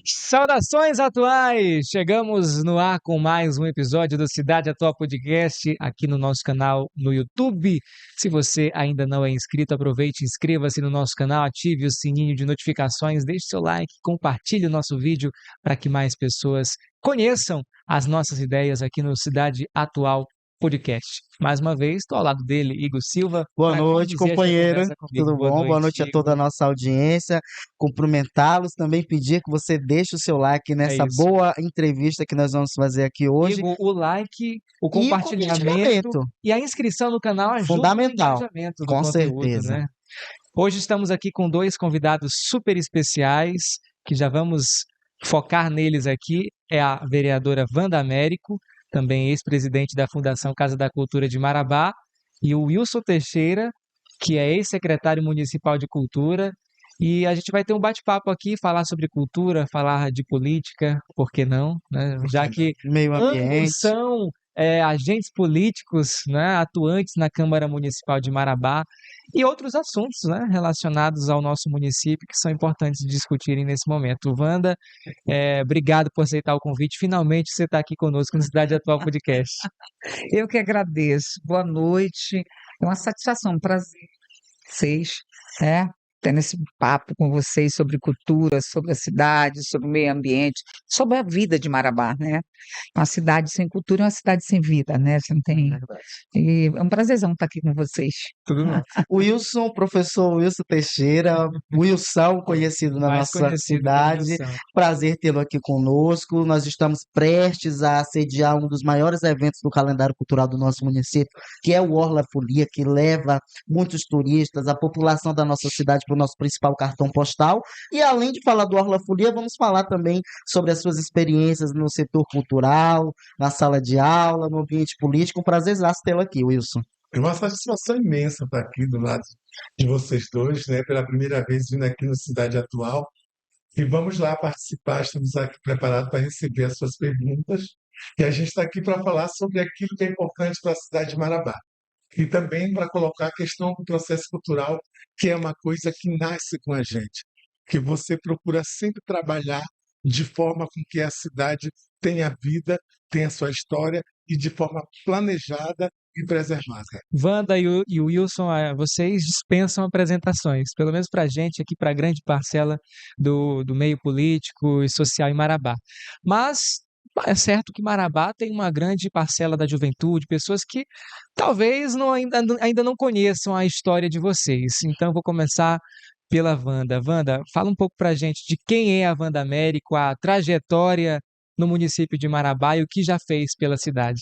Saudações atuais! Chegamos no ar com mais um episódio do Cidade Atual Podcast aqui no nosso canal no YouTube. Se você ainda não é inscrito, aproveite, inscreva-se no nosso canal, ative o sininho de notificações, deixe seu like, compartilhe o nosso vídeo para que mais pessoas conheçam as nossas ideias aqui no Cidade Atual Podcast. Mais uma vez, estou ao lado dele, Igor Silva, Boa para noite, conduzir esta companheiro. conversa comigo. Tudo Boa bom? Boa noite, noite a toda a Igor. nossa audiência. Cumprimentá-los, também pedir que você deixe o seu like É nessa isso. boa entrevista que nós vamos fazer aqui hoje. Igor, o like, o E o compartilhamento compartilhamento, e a inscrição no canal ajudam no fundamental, engajamento do com conteúdo, certeza. né? Hoje estamos aqui com dois convidados super especiais, que já vamos focar neles aqui. É a vereadora Wanda Américo, também ex-presidente da Fundação Casa da Cultura de Marabá, e o Wilson Teixeira, que é ex-secretário municipal de Cultura. E a gente vai ter um bate-papo aqui, falar sobre cultura, falar de política, por que não, né? Já que Meio ambos ambiente. são agentes políticos, né, atuantes na Câmara Municipal de Marabá e outros assuntos, né, relacionados ao nosso município que são importantes de discutirem nesse momento. Wanda, obrigado por aceitar o convite. Finalmente você está aqui conosco no Cidade Atual Podcast. Eu que agradeço. Boa noite. É uma satisfação, um prazer vocês, tendo esse papo com vocês sobre cultura, sobre a cidade, sobre o meio ambiente, sobre a vida de Marabá, né? Uma cidade sem cultura é uma cidade sem vida, né? Você não tem. E é um prazerzão estar aqui com vocês. Tudo bom. Wilson, professor Wilson Teixeira, Wilson, conhecido na Mais nossa conhecido como cidade. Wilson. Prazer tê-lo aqui conosco. Nós estamos prestes a sediar um dos maiores eventos do calendário cultural do nosso município, que é o Orla Folia, que leva muitos turistas, a população da nossa cidade para o nosso principal cartão postal. E além de falar do Orla Folia, vamos falar também sobre as suas experiências no setor cultural, na sala de aula, no ambiente político. Um prazerzaço tê-lo aqui, Wilson. É uma satisfação imensa estar aqui do lado de vocês dois, né? Pela primeira vez vindo aqui no Cidade Atual. E vamos lá participar, estamos aqui preparados para receber as suas perguntas. E a gente está aqui para falar sobre aquilo que é importante para a cidade de Marabá. E também para colocar a questão do processo cultural, que é uma coisa que nasce com a gente. Que você procura sempre trabalhar de forma com que a cidade tenha vida, tenha sua história e de forma planejada e preservada. Wanda e o Wilson, vocês dispensam apresentações, pelo menos para a gente aqui, para a grande parcela do meio político e social em Marabá. Mas é certo que Marabá tem uma grande parcela da juventude, pessoas que talvez ainda não conheçam a história de vocês. Então, eu vou começar pela Wanda. Wanda, fala um pouco para a gente de quem é a Wanda Américo, a trajetória no município de Marabá e o que já fez pela cidade.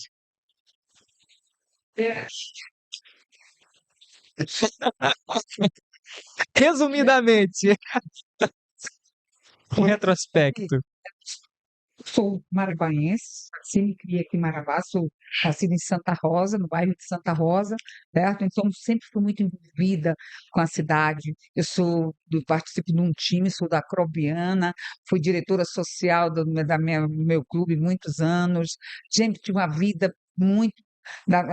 Resumidamente, um retrospecto. Sou marabaense, nasci e criei aqui em Marabá, sou nascida em Santa Rosa, no bairro de Santa Rosa, certo? Então, sempre fui muito envolvida com a cidade. Participo de um time, sou da Acrobiana, fui diretora social do meu clube muitos anos, sempre tive uma vida muito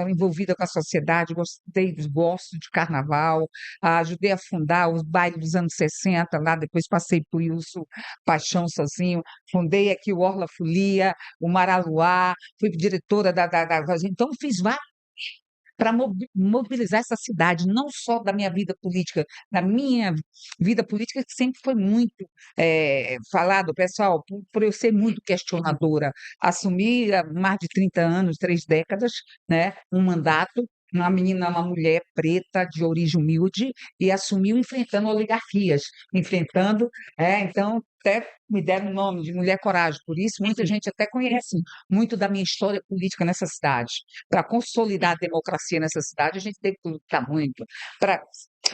envolvida com a sociedade, gosto de carnaval, ajudei a fundar os bailes dos anos 60, lá depois passei por Wilson Paixão sozinho, fundei aqui o Orla Folia, o Maraluá, fui diretora então fiz vários para mobilizar essa cidade, não só da minha vida política, da minha vida política, que sempre foi muito falado, pessoal, por eu ser muito questionadora. Assumi há mais de 30 anos, 3 décadas, né, um mandato, uma menina, uma mulher preta, de origem humilde, e assumiu enfrentando oligarquias, então até me deram o nome de Mulher Coragem, por isso muita gente até conhece muito da minha história política nessa cidade. Para consolidar a democracia nessa cidade, a gente tem que lutar muito. Para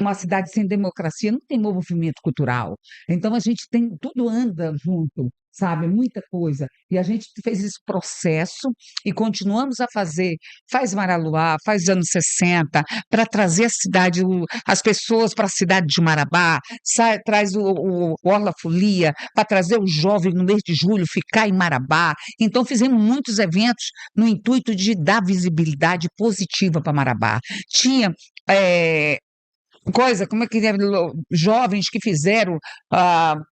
uma cidade sem democracia não tem movimento cultural. Então a gente tem, tudo anda junto, sabe? Muita coisa. E a gente fez esse processo e continuamos a fazer. Faz Maraluá, faz anos 60, para trazer a cidade, as pessoas para a cidade de Marabá, traz o Orla Folia, para trazer o jovem no mês de julho ficar em Marabá. Então fizemos muitos eventos no intuito de dar visibilidade positiva para Marabá. Tinha coisa, como é que é, jovens que fizeram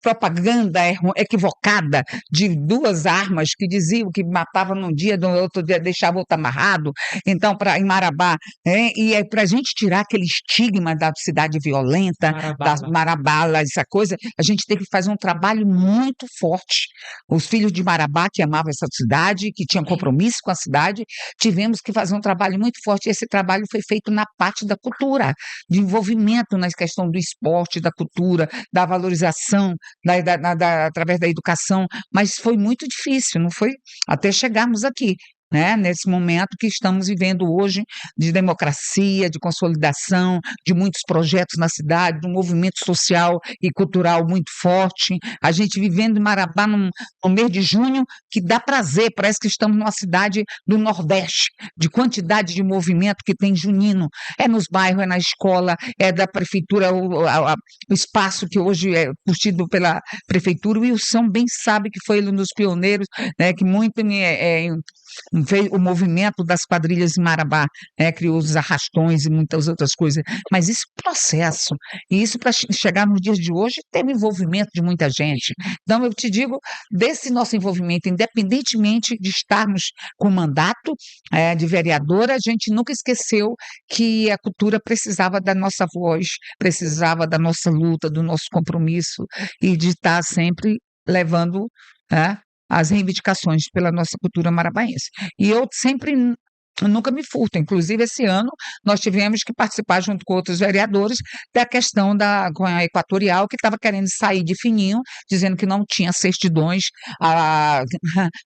propaganda equivocada de duas armas que diziam que matava num dia, no outro dia deixava outro amarrado, então em Marabá, e para a gente tirar aquele estigma da cidade violenta, da Marabala. Marabala, essa coisa, a gente teve que fazer um trabalho muito forte. Os filhos de Marabá, que amavam essa cidade, que tinham compromisso com a cidade, tivemos que fazer um trabalho muito forte, e esse trabalho foi feito na parte da cultura, de envolvimento na questão do esporte, da cultura, da valorização, através da educação, mas foi muito difícil, não foi? Até chegarmos aqui. Né, nesse momento que estamos vivendo hoje de democracia, de consolidação, de muitos projetos na cidade, de um movimento social e cultural muito forte. A gente vivendo em Marabá no mês de junho, que dá prazer, parece que estamos numa cidade do Nordeste, de quantidade de movimento que tem junino. É nos bairros, é na escola, é da prefeitura, o espaço que hoje é curtido pela prefeitura. O Wilson bem sabe que foi um dos pioneiros, né, que muito fez o movimento das quadrilhas em Marabá, criou os arrastões e muitas outras coisas. Mas isso é processo, e isso para chegar nos dias de hoje teve envolvimento de muita gente. Então, eu te digo, desse nosso envolvimento, independentemente de estarmos com mandato de vereadora, a gente nunca esqueceu que a cultura precisava da nossa voz, precisava da nossa luta, do nosso compromisso, e de estar sempre levando as reivindicações pela nossa cultura marabaense. E eu nunca me furto. Inclusive, esse ano, nós tivemos que participar, junto com outros vereadores, da questão com a Equatorial, que estava querendo sair de fininho, dizendo que não tinha certidões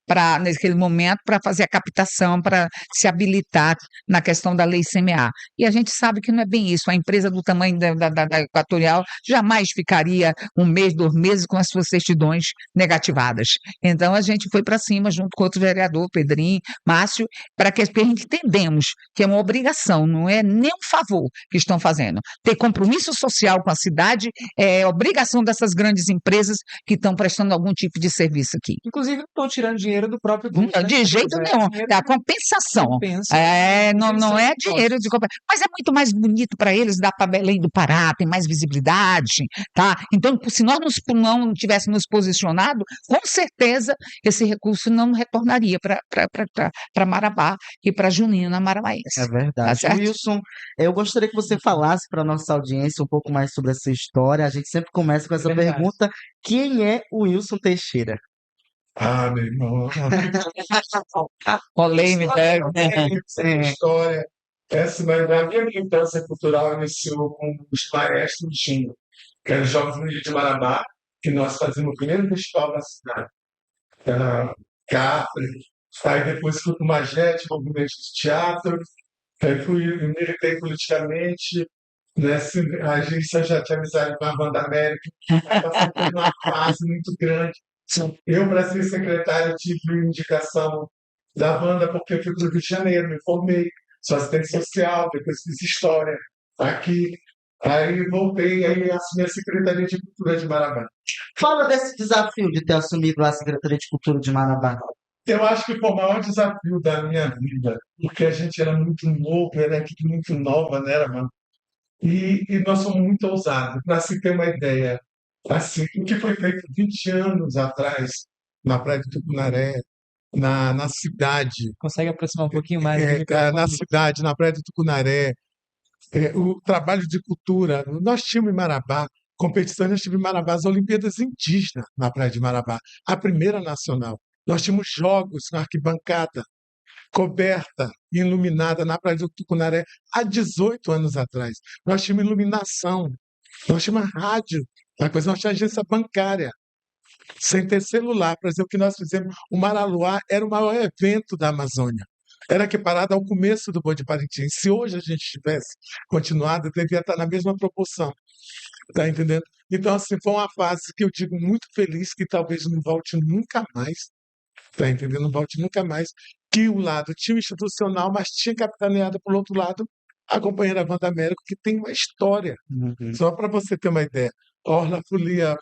naquele momento, para fazer a captação, para se habilitar na questão da lei CMA. E a gente sabe que não é bem isso. A empresa do tamanho da Equatorial jamais ficaria um mês, 2 meses com as suas certidões negativadas. Então, a gente foi para cima, junto com outro vereador, Pedrinho, Márcio, para que a gente entendemos que é uma obrigação, não é nem um favor que estão fazendo. Ter compromisso social com a cidade é obrigação dessas grandes empresas que estão prestando algum tipo de serviço aqui. Inclusive, não estão tirando dinheiro do próprio bolso da De jeito empresa, nenhum, dinheiro é a compensação. compensa, Não é compensação de dinheiro de costos. mas é muito mais bonito para eles, dá para Belém do Pará, tem mais visibilidade, tá? Então, se nós não tivéssemos nos posicionado, com certeza esse recurso não retornaria para Marabá e para Junina É Marabaense, tá verdade. certo? Wilson, eu gostaria que você falasse para a nossa audiência um pouco mais sobre essa história. A gente sempre começa com essa Verdade. pergunta: quem é o Wilson Teixeira? Ah, meu irmão, Polêmica, essa história, a minha militância cultural iniciou com os maestros Tinho, que eram os Jovens Unidos de Marabá, que nós fazíamos o primeiro festival da cidade. Era Capri, aí depois fui para o Magete, movimento de teatro, aí militei politicamente, nessa agência já tinha amizade com a Banda América, passei por uma fase muito grande. Eu, para ser secretário, tive indicação da banda porque eu fui para o Rio de Janeiro, me formei, sou assistente social, depois fiz história aqui. Aí voltei, aí assumi a Secretaria de Cultura de Marabá. Fala desse desafio de ter assumido a Secretaria de Cultura de Marabá. Eu acho que foi o maior desafio da minha vida, porque a gente era muito novo, era uma equipe muito nova, né, mano? E nós somos muito ousados. Para se ter uma ideia, assim, o que foi feito 20 anos atrás, na Praia de Tucunaré, na cidade, Consegue aproximar um pouquinho mais do na microfone? cidade, na Praia de Tucunaré, o trabalho de cultura. Nós tínhamos em Marabá, competições, nós tivemos em Marabá as Olimpíadas Indígenas na Praia de Marabá, a primeira nacional. Nós tínhamos jogos na arquibancada, coberta e iluminada na Praia de Tucunaré há 18 anos atrás. Nós tínhamos iluminação, nós tínhamos rádio, nós tínhamos agência bancária, sem ter celular. Para dizer o que nós fizemos, o Maraluá era o maior evento da Amazônia. Era equiparado ao começo do Boi de Parintins. Se hoje a gente tivesse continuado, devia estar na mesma proporção. Está entendendo? Então, assim, foi uma fase que eu digo muito feliz, que talvez não volte nunca mais. Está entendendo? Não volte nunca mais. Que o lado tinha institucional, mas tinha capitaneado, por outro lado, a companheira Wanda Américo, que tem uma história. Só para você ter uma ideia. Orla Folia,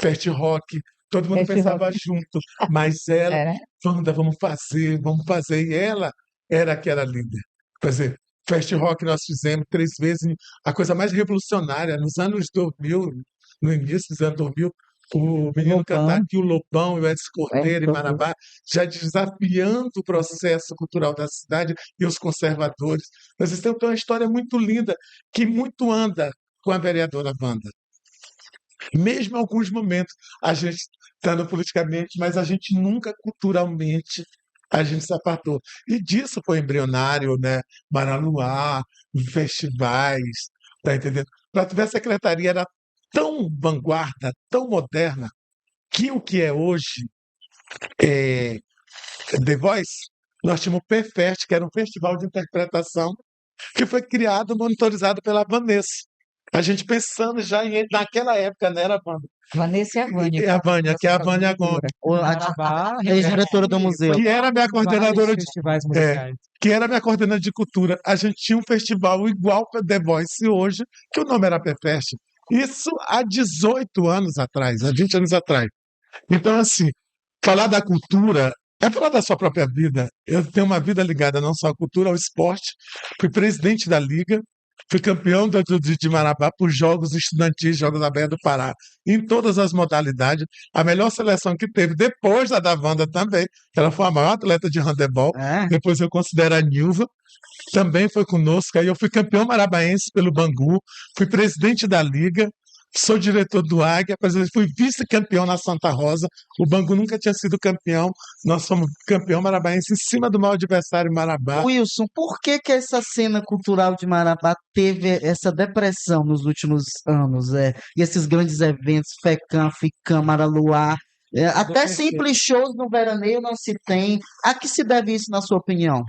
Fast Rock, todo mundo Fast pensava junto, mas ela, É, né? Wanda, vamos fazer, vamos fazer. E ela era que era líder. Quer dizer, Fest Rock nós fizemos 3 vezes, a coisa mais revolucionária, nos anos 2000, no início dos anos 2000, o menino cantar Lobão, aqui, o Lobão e o Edson Cordeiro em Cordeiro. Marabá, já desafiando o processo cultural da cidade e os conservadores. Nós temos uma história muito linda, que muito anda com a vereadora Wanda. Mesmo em alguns momentos, a gente estando politicamente, mas a gente nunca culturalmente a gente se apartou. E disso foi embrionário, né? Maraluá, festivais, tá entendendo? Para tu ver, a secretaria era tão vanguarda, tão moderna, que o que é hoje é The Voice, nós tínhamos o PFest, que era um festival de interpretação, que foi criado, monitorizado pela Vanessa. A gente pensando já naquela época, né, era Vanessa e a Vânia, a Vânia, que é a da Vânia Gomes, cultura. Ou Marabá a ex-diretora do museu. que era minha vários coordenadora de, festivais é, musicais. que era minha coordenadora de cultura. A gente tinha um festival igual para The Voice hoje, que o nome era PFest. Isso há 18 anos atrás, há 20 anos atrás. Então, assim, falar da cultura é falar da sua própria vida. Eu tenho uma vida ligada não só à cultura, ao esporte. Fui presidente da Liga, fui campeão de Marabá por jogos estudantis, Jogos Abertos do Pará, em todas as modalidades. A melhor seleção que teve, depois da Wanda também, ela foi a maior atleta de handebol. É. Depois eu considero a Nilva, também foi conosco. Aí eu fui campeão marabaense pelo Bangu, fui presidente da Liga, sou diretor do Águia, fui vice-campeão na Santa Rosa. O Bangu nunca tinha sido campeão, nós fomos campeão marabaense em cima do maior adversário Marabá. Wilson, por que que essa cena cultural de Marabá teve essa depressão nos últimos anos? E esses grandes eventos, FECAM, FICAM, Maraluá, até Adormeceu. simples shows no veraneio não se tem. A que se deve isso, na sua opinião?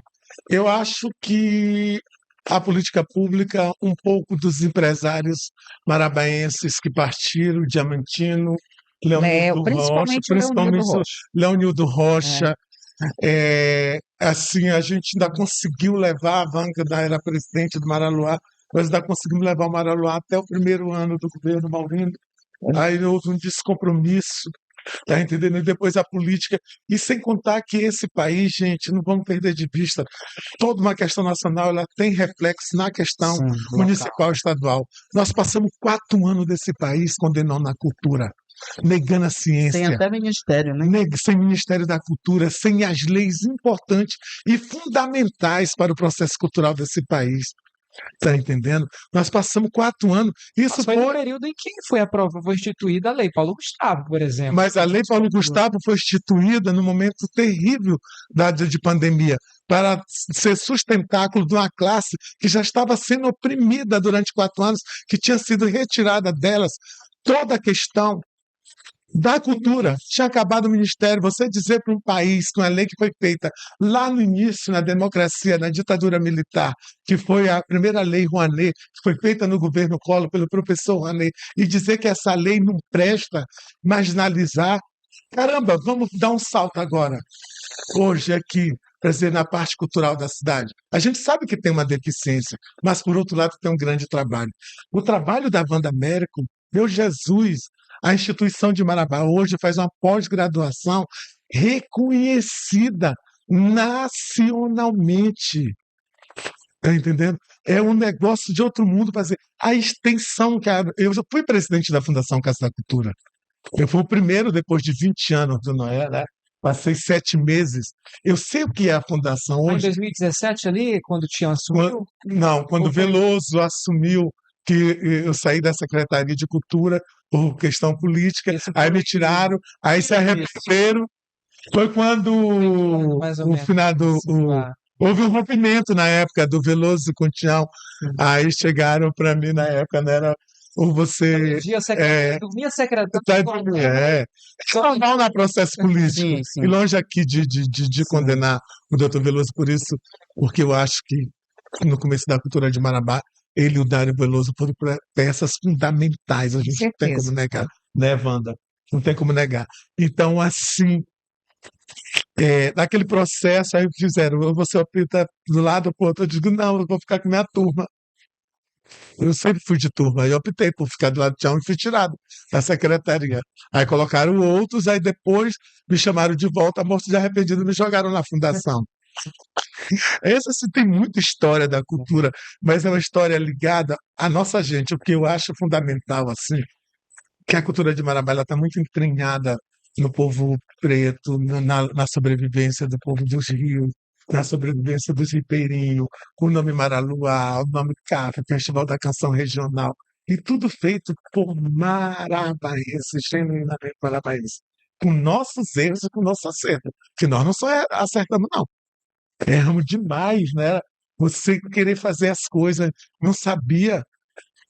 Eu acho que a política pública, um pouco dos empresários marabaenses que partiram, Diamantino, Leonildo Rocha, Principalmente o Leonildo principalmente o Rocha. Leonildo Rocha. Assim, a gente ainda conseguiu levar, a Wanda era presidente do Maraluá, nós ainda conseguimos levar o Maraluá até o primeiro ano do governo Maurindo. Aí houve um descompromisso, tá entendendo? E depois a política. E sem contar que esse país, gente, não vamos perder de vista, toda uma questão nacional ela tem reflexo na questão Sim, local. municipal e estadual. Nós passamos 4 anos desse país condenando a cultura, negando a Tem ciência, até ministério, né? sem Ministério da Cultura, sem as leis importantes e fundamentais para o processo cultural desse país. Tá entendendo? Nós passamos 4 anos. Isso Mas foi no foi. período em que foi instituída a Lei Paulo Gustavo, por exemplo. Mas a Lei Paulo Gustavo foi instituída no momento terrível de pandemia para ser sustentáculo de uma classe que já estava sendo oprimida durante 4 anos, que tinha sido retirada delas toda a questão da cultura. Tinha acabado o ministério. Você dizer para um país com a lei que foi feita lá no início, na democracia, na ditadura militar, que foi a primeira lei Rouanet, que foi feita no governo Collor pelo professor Rouanet, e dizer que essa lei não presta, marginalizar. Caramba, vamos dar um salto agora. Hoje aqui, para dizer, na parte cultural da cidade. A gente sabe que tem uma deficiência, mas por outro lado tem um grande trabalho. O trabalho da Wanda Américo, meu Jesus, a instituição de Marabá hoje faz uma pós-graduação reconhecida nacionalmente. Está entendendo? É um negócio de outro mundo para dizer. A extensão que eu já fui presidente da Fundação Casa da Cultura. Eu fui o primeiro depois de 20 anos do Noé, né? Passei 7 meses. Eu sei o que é a fundação Em hoje. 2017 ali, quando tinha assumido, Quando Ou foi- Veloso assumiu que eu saí da Secretaria de Cultura por questão política, Esse aí foi me tiraram, aí se arrependeram. Foi quando mais ou o menos. finado, Ah, houve um rompimento na época do Veloso com o Tião. Aí chegaram para mim na época, não era ou você minha secretária. tá é normal na processo político. Sim, sim. E longe aqui de Sim. condenar o doutor Veloso por isso, porque eu acho que no começo da cultura de Marabá, ele e o Dário Veloso foram peças fundamentais, a gente não tem certeza. como negar, né, Wanda? Não tem como negar. Então, assim, naquele processo, aí fizeram, você opta do lado ou pro outro, eu digo, não, eu vou ficar com minha turma. Eu sempre fui de turma, aí eu optei por ficar do lado de Tião e fui tirado da secretaria. Aí colocaram outros, aí depois me chamaram de volta, morto de arrependido, me jogaram na fundação. Essa sim tem muita história da cultura, mas é uma história ligada à nossa gente. O que eu acho fundamental, assim, que a cultura de Marabá está muito entranhada no povo preto, na sobrevivência do povo dos rios, na sobrevivência dos ribeirinhos, o nome Maraluá, o nome CAF, Festival da Canção Regional, e tudo feito por marabaenses, genuinamente marabaenses, com nossos erros e com nosso acerto, que nós não só acertamos, não. Erramos demais, né? Você querer fazer as coisas, não sabia.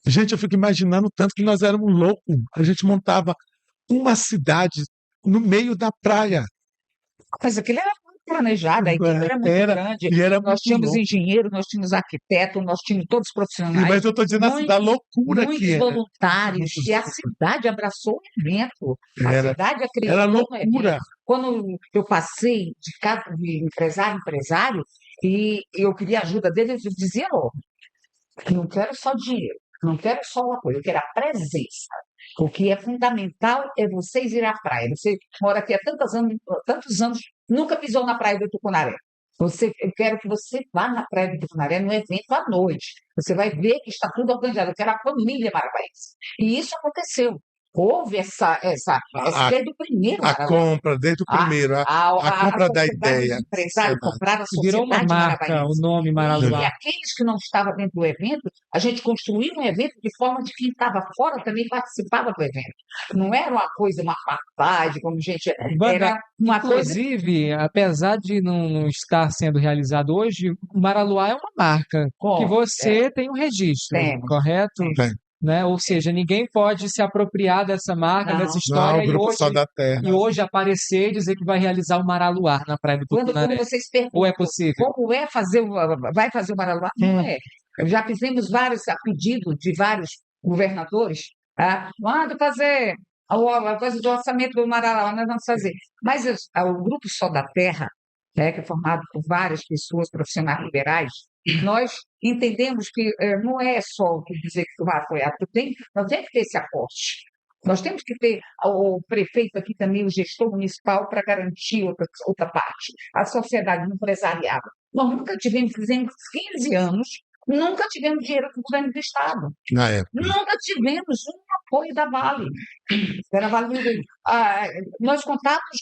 Gente, eu fico imaginando tanto que nós éramos loucos. A gente montava uma cidade no meio da praia. Mas aquilo era muito planejado, a equipe era muito Era, grande. e era Nós muito tínhamos louco. engenheiros, nós tínhamos arquitetos, nós tínhamos todos os profissionais, Mas eu estou dizendo assim, da loucura que muitos era. voluntários, e a cidade abraçou o evento. A Era, cidade era acreditou no evento. loucura. Quando eu passei de casa de empresário em empresário e eu queria a ajuda deles, eu dizia logo, não quero só dinheiro, não quero só o apoio, eu quero a presença. O que é fundamental é vocês irem à praia. Você mora aqui há tantos anos, nunca pisou na praia do Tucunaré. Eu quero que você vá na praia do Tucunaré no evento à noite. Você vai ver que está tudo organizado. Eu quero a família marabaense. E isso aconteceu. Houve essa A, desde o primeiro a Marabaense. compra, desde o primeiro, a A compra da sociedade ideia. dos empresários Sociedade. compraram a Virou uma sociedade marca, o marabaense. nome E Maraluá. aqueles que não estavam dentro do evento, a gente construiu um evento de forma de que quem estava fora também participava do evento. Não era uma coisa, uma farpagem, como gente. Wanda, Era uma coisa. inclusive, apesar de não estar sendo realizado hoje, o Maraluá é uma marca que Como? você tem um registro, Temos. correto? Tem. Né? Ou seja, ninguém pode se apropriar dessa marca, Não. dessa Não, história o Grupo Sol da e Terra. hoje aparecer e dizer que vai realizar o Maraluá na Praia do Quando Tucunaré. vocês Ou é perguntam possível? como é vai fazer o Maraluá, não é. Já fizemos vários, a pedido de vários governadores, manda fazer a coisa do orçamento do Maraluá, nós vamos fazer. Mas o Grupo Sol da Terra, né, que é formado por várias pessoas, profissionais liberais, nós entendemos que não é só dizer que tu vai apoiar, nós temos que ter esse aporte. Nós temos que ter o prefeito aqui também, o gestor municipal, para garantir outra parte. A sociedade empresarial. Nós nunca fizemos 15 anos, nunca tivemos dinheiro do governo do Estado. Na época. Nunca tivemos um apoio da Vale. Era Vale. Nós contávamos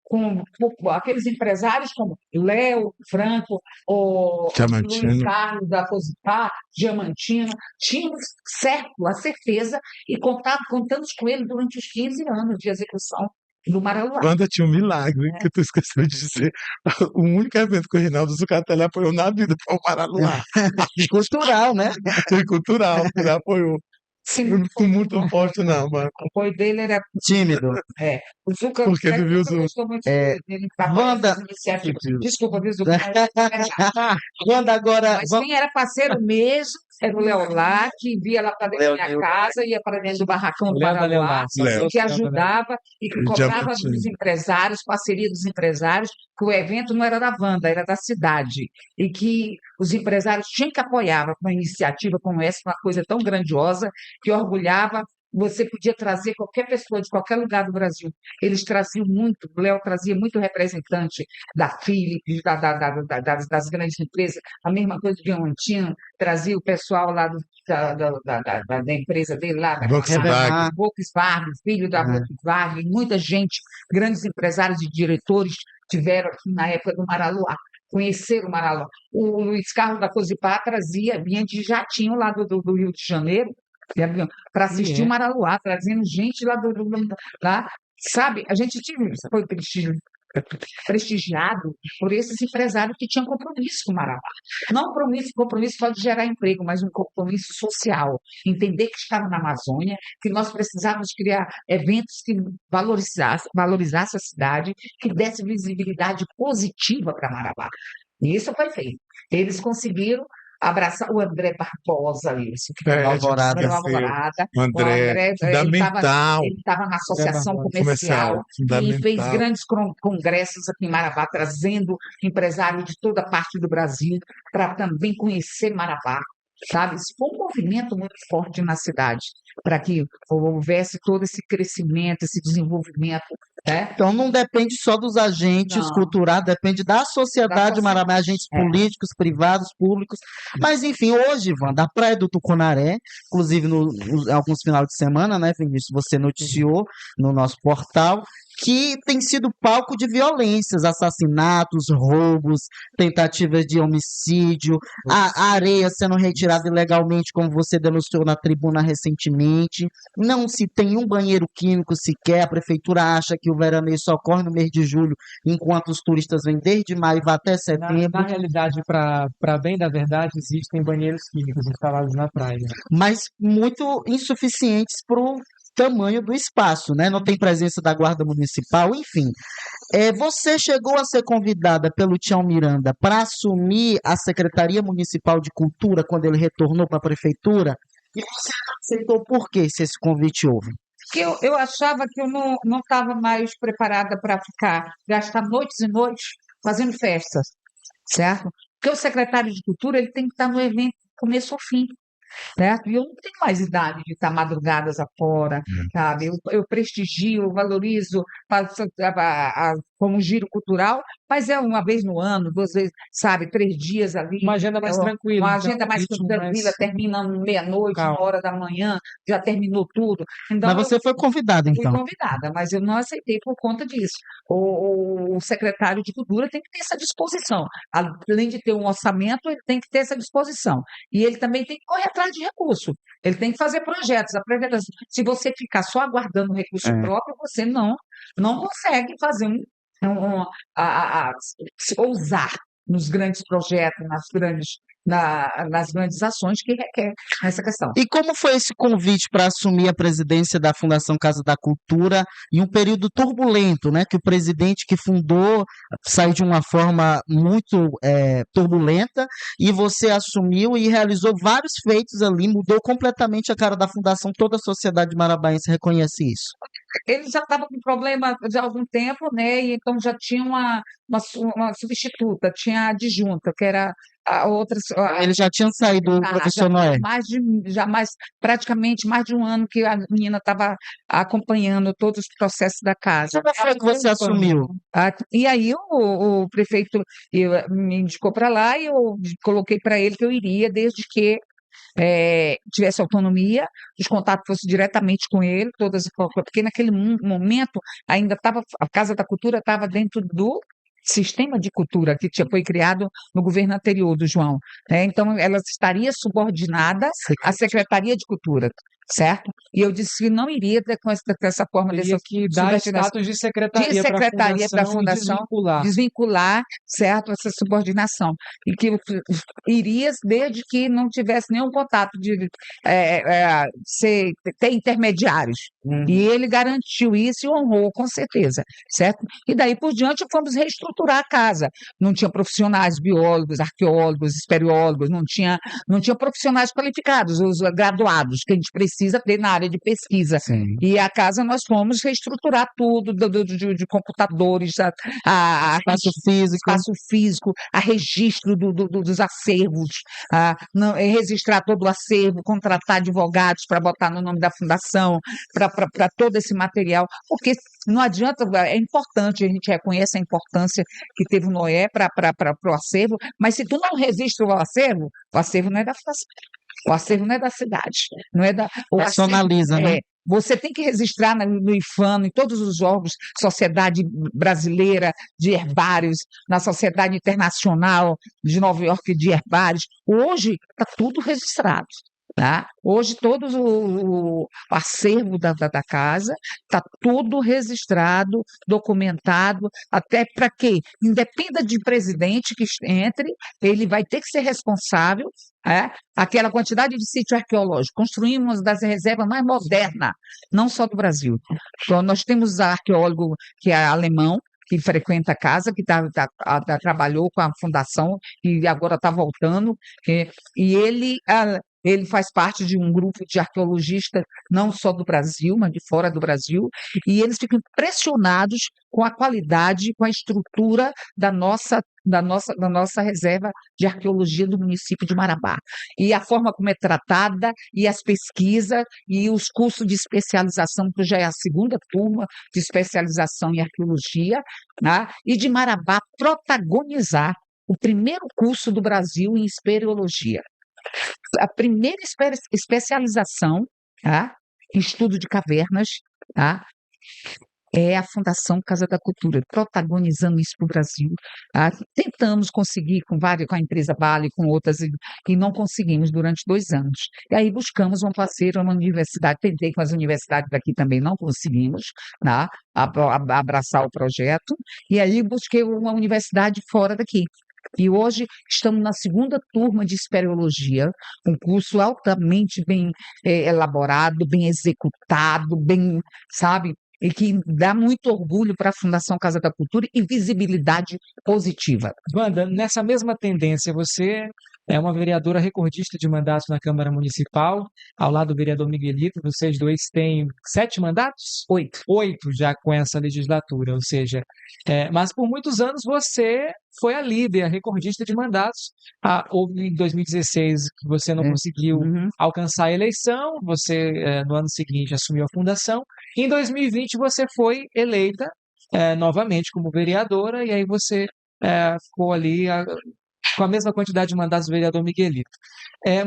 com aqueles empresários como Léo, Franco, o Diamantino. Luiz Carlos da Cosipar, Diamantino. Tínhamos a certeza e contamos com ele durante os 15 anos de execução do Maraluá. Wanda tinha um milagre que tu esqueceu de dizer. O único evento que o Reinaldo Zucatelli apoiou na vida foi o Maraluá. Cultural, né? Cultural, que ele apoiou. Sim, Não muito forte, não, mano. o apoio dele era. Tímido. O Zucca Porque ele viu sempre gostou muito dele para Wanda- essas iniciativas. Desculpa, viu, Zucca? mas- Quando agora. Mas quem era parceiro mesmo era o Leolá, que via lá para dentro da minha Leonil. casa, ia para dentro do barracão do Léo da Maraluá, Leonardo. Léo. que ajudava e que E cobrava Diamantino. dos empresários, parceria dos empresários, que o evento não era da Wanda, era da cidade. E que os empresários tinham que apoiar uma iniciativa como essa, uma coisa tão grandiosa, que orgulhava. Você podia trazer qualquer pessoa de qualquer lugar do Brasil. Eles traziam muito, o Léo trazia muito representante da Philips, das grandes empresas, a mesma coisa do Diamantino, trazia o pessoal lá da empresa dele lá, Volkswagen. Volkswagen, filho da Volkswagen, muita gente, grandes empresários e diretores tiveram aqui na época do Maraluá, conheceram o Maraluá. O Luiz Carlos da Cosipar vinha de jatinho lá do Rio de Janeiro, para assistir o Maraluá, trazendo gente lá lá, sabe? A gente foi prestigiado por esses empresários que tinham compromisso com o Maraluá. Não compromisso só de gerar emprego, mas um compromisso social. Entender que estava na Amazônia, que nós precisávamos criar eventos que valorizasse a cidade, que desse visibilidade positiva para Marabá. E isso foi feito. Eles conseguiram abraçar o André Barbosa, isso, que foi Alvorada. Alvorada. O André, fundamental. Ele estava na associação Barbosa. comercial e fez Fundamental. grandes congressos aqui em Marabá, trazendo empresários de toda parte do Brasil para também conhecer Marabá. Sabe? Isso foi um movimento muito forte na cidade, para que houvesse todo esse crescimento, esse desenvolvimento né? Então não depende só dos agentes Não, culturais, depende da da sociedade Marabá, sociedade. agentes É. políticos, privados, públicos. Mas enfim, hoje, Wanda, a Praia do Tucunaré, inclusive alguns finais de semana, né, Vinícius, você noticiou no nosso portal, que tem sido palco de violências, assassinatos, roubos, tentativas de homicídio, a areia sendo retirada ilegalmente, como você denunciou na tribuna recentemente. Não se tem um banheiro químico sequer. A prefeitura acha que o veraneio só ocorre no mês de julho, enquanto os turistas vêm desde maio e vai até Na setembro. realidade, para bem da verdade, existem banheiros químicos instalados na praia. Mas muito insuficientes para o tamanho do espaço, né? Não tem presença da Guarda Municipal, enfim. Você chegou a ser convidada pelo Tião Miranda para assumir a Secretaria Municipal de Cultura quando ele retornou para a prefeitura? E você não aceitou por quê, se esse convite houve? Que eu achava que eu não estava mais preparada para gastar noites e noites fazendo festas, certo? Porque o secretário de Cultura ele tem que estar no evento do começo ao fim. Certo? E eu não tenho mais idade de estar madrugadas afora, sabe? Eu prestigio, eu valorizo, faço como giro cultural, mas é uma vez no ano, 2 vezes, sabe? 3 dias ali. Uma agenda mais tranquila, Uma então, agenda um mais ritmo tranquila, mais termina meia-noite, calmo. 1 hora da manhã, já terminou tudo. Então, Mas você foi convidada, fui então. convidada, mas eu não aceitei por conta disso. O secretário de Cultura tem que ter essa disposição. Além de ter um orçamento, ele tem que ter essa disposição. E ele também tem que correr atrás de recurso. Ele tem que fazer projetos. Se você ficar só aguardando recurso próprio, você não consegue fazer ousar nos grandes projetos, nas grandes ações que requer essa questão. E como foi esse convite para assumir a presidência da Fundação Casa da Cultura em um período turbulento, né? Que o presidente que fundou saiu de uma forma muito turbulenta e você assumiu e realizou vários feitos ali, mudou completamente a cara da Fundação, toda a sociedade marabaense reconhece isso. Ele já estava com problema de algum tempo, né? E então já tinha uma substituta, tinha a adjunta, que era a outra. Ele já tinha saído, o professor Noé. Praticamente mais de um ano que a menina estava acompanhando todos os processos da casa. Como foi que você assumiu? E aí o prefeito me indicou para lá e eu coloquei para ele que eu iria desde que tivesse autonomia, os contatos fossem diretamente com ele, porque naquele momento ainda estava, a Casa da Cultura estava dentro do sistema de cultura que foi criado no governo anterior do João, né? Então ela estaria subordinada à Secretaria de Cultura, certo? E eu disse que não iria com essa forma Teria que dar status de secretaria para a fundação e desvincular, certo, essa subordinação. E que eu iria desde que não tivesse nenhum contato de ter intermediários. E ele garantiu isso e honrou, com certeza, certo? E daí por diante fomos reestruturar a casa. Não tinha profissionais, biólogos, arqueólogos, espeleólogos, não tinha profissionais qualificados, os graduados, que a gente precisa ter na área de pesquisa. Sim. E a casa nós fomos reestruturar tudo, de computadores, espaço físico, a registro dos acervos, registrar todo o acervo, contratar advogados para botar no nome da fundação, para todo esse material, porque não adianta, é importante, a gente reconhece a importância que teve o Noé para o acervo, mas se tu não registra o acervo não é da fundação. O acervo não é da cidade, não é da. Personaliza, né? Você tem que registrar no IFAM, em todos os órgãos, Sociedade Brasileira de Herbários, na Sociedade Internacional de Nova York de Herbários. Hoje está tudo registrado. Tá? Hoje, todo o acervo da casa está tudo registrado, documentado, até para que, independa de presidente que entre, ele vai ter que ser responsável. Aquela quantidade de sítio arqueológico. Construímos das reservas mais modernas, não só do Brasil. Então, nós temos arqueólogo que é alemão, que frequenta a casa, que trabalhou com a fundação e agora está voltando, e ele faz parte de um grupo de arqueologistas, não só do Brasil, mas de fora do Brasil, e eles ficam impressionados com a qualidade, com a estrutura da nossa da nossa reserva de arqueologia do município de Marabá. E a forma como é tratada, e as pesquisas, e os cursos de especialização, que já é a segunda turma de especialização em arqueologia, né? E de Marabá protagonizar o primeiro curso do Brasil em espeleologia. A primeira especialização, tá, em estudo de cavernas, tá, é a Fundação Casa da Cultura, protagonizando isso para o Brasil. Tá? Tentamos conseguir com a empresa Vale, com outras, e não conseguimos durante 2 anos. E aí buscamos um parceiro, uma universidade, tentei com as universidades daqui também, não conseguimos, tá? Abraçar o projeto, e aí busquei uma universidade fora daqui. E hoje estamos na segunda turma de espeleologia, um curso altamente bem elaborado, bem executado, bem, sabe, e que dá muito orgulho para a Fundação Casa da Cultura e visibilidade positiva. Wanda, nessa mesma tendência, você é uma vereadora recordista de mandatos na Câmara Municipal, ao lado do vereador Miguelito, vocês dois têm 7 mandatos? 8. 8 já com essa legislatura, ou seja, mas por muitos anos você foi a líder, a recordista de mandatos. Houve em 2016 que você não conseguiu alcançar a eleição, você no ano seguinte assumiu a fundação, e em 2020 você foi eleita novamente como vereadora, e aí você ficou ali com a mesma quantidade de mandatos do vereador Miguelito.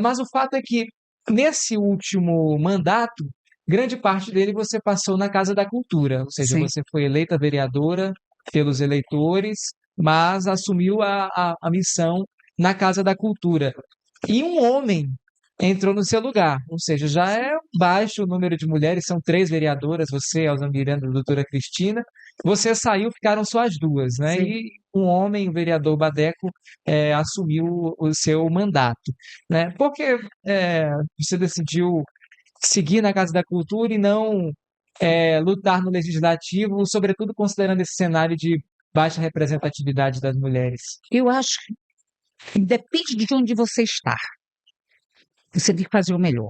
Mas o fato é que, nesse último mandato, grande parte dele você passou na Casa da Cultura, ou seja, Sim. você foi eleita vereadora pelos eleitores, mas assumiu a missão na Casa da Cultura. E um homem entrou no seu lugar, ou seja, já é baixo o número de mulheres, são 3 vereadoras, você, Elza Miranda, a doutora Cristina, você saiu, ficaram só as 2, né? Sim. E um homem, o vereador Badeco, assumiu o seu mandato, né? Por que você decidiu seguir na Casa da Cultura e não lutar no Legislativo, sobretudo considerando esse cenário de baixa representatividade das mulheres? Eu acho que depende de onde você está. Você tem que fazer o melhor.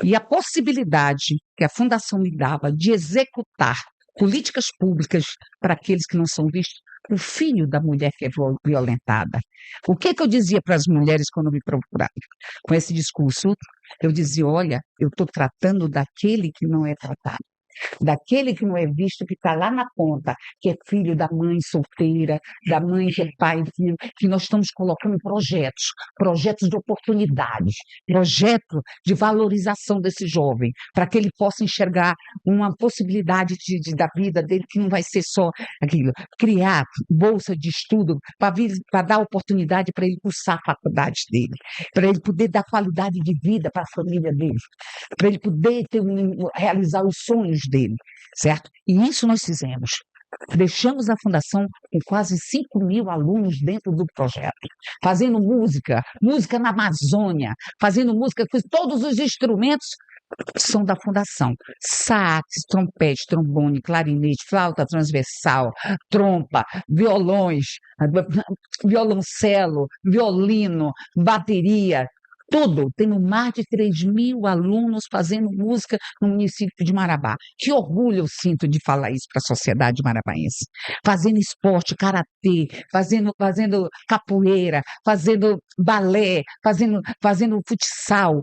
E a possibilidade que a Fundação me dava de executar políticas públicas para aqueles que não são vistos, o filho da mulher que é violentada. O que eu dizia para as mulheres quando me procuravam? Com esse discurso, eu dizia, olha, eu estou tratando daquele que não é tratado. Daquele que não é visto, que está lá na ponta, que é filho da mãe solteira, da mãe que é pai, que nós estamos colocando projetos de oportunidades, projeto de valorização desse jovem, para que ele possa enxergar uma possibilidade da vida dele, que não vai ser só aquilo, criar bolsa de estudo para dar oportunidade para ele cursar a faculdade dele, para ele poder dar qualidade de vida para a família dele, para ele poder realizar os sonhos dele, certo? E isso nós fizemos. Deixamos a fundação com quase 5.000 alunos dentro do projeto, fazendo música na Amazônia, fazendo música com todos os instrumentos são da fundação. Sax, trompete, trombone, clarinete, flauta transversal, trompa, violões, violoncelo, violino, bateria, tudo. Temos mais de 3.000 alunos fazendo música no município de Marabá. Que orgulho eu sinto de falar isso para a sociedade marabaense. Fazendo esporte, karatê, fazendo capoeira, fazendo balé, fazendo futsal.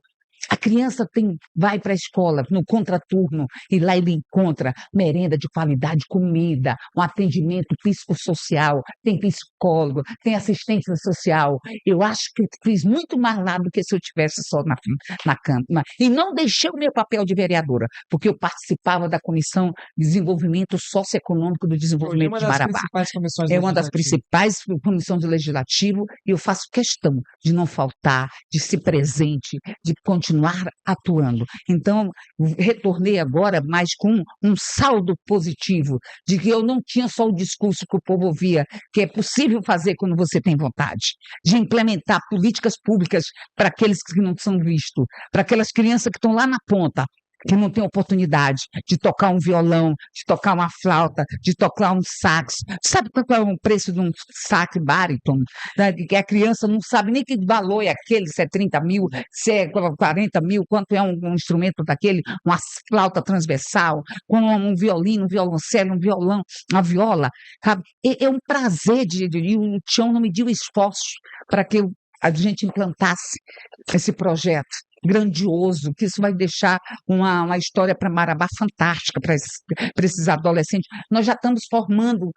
A criança vai para a escola no contraturno e lá ele encontra merenda de qualidade, comida, um atendimento psicossocial, tem psicólogo, tem assistência social. Eu acho que fiz muito mais lá do que se eu tivesse só na Câmara. E não deixei o meu papel de vereadora, porque eu participava da Comissão de Desenvolvimento Socioeconômico do Desenvolvimento de Marabá. É uma das principais comissões do Legislativo e eu faço questão de não faltar, de ser presente, de continuar atuando. Então, retornei agora, mas com um saldo positivo, de que eu não tinha só o discurso que o povo ouvia, que é possível fazer quando você tem vontade, de implementar políticas públicas para aqueles que não são vistos, para aquelas crianças que estão lá na ponta, que não tem oportunidade de tocar um violão, de tocar uma flauta, de tocar um sax. Sabe qual é o preço de um sax barítono? Né? Que a criança não sabe nem que valor é aquele, se é 30 mil, se é 40 mil, quanto é um instrumento daquele, uma flauta transversal, com um violino, um violoncelo, um violão, uma viola. Sabe? É um prazer e o Tião não mediu esforços para que a gente implantasse esse projeto grandioso, que isso vai deixar uma história para Marabá fantástica para esses adolescentes. Nós já estamos formando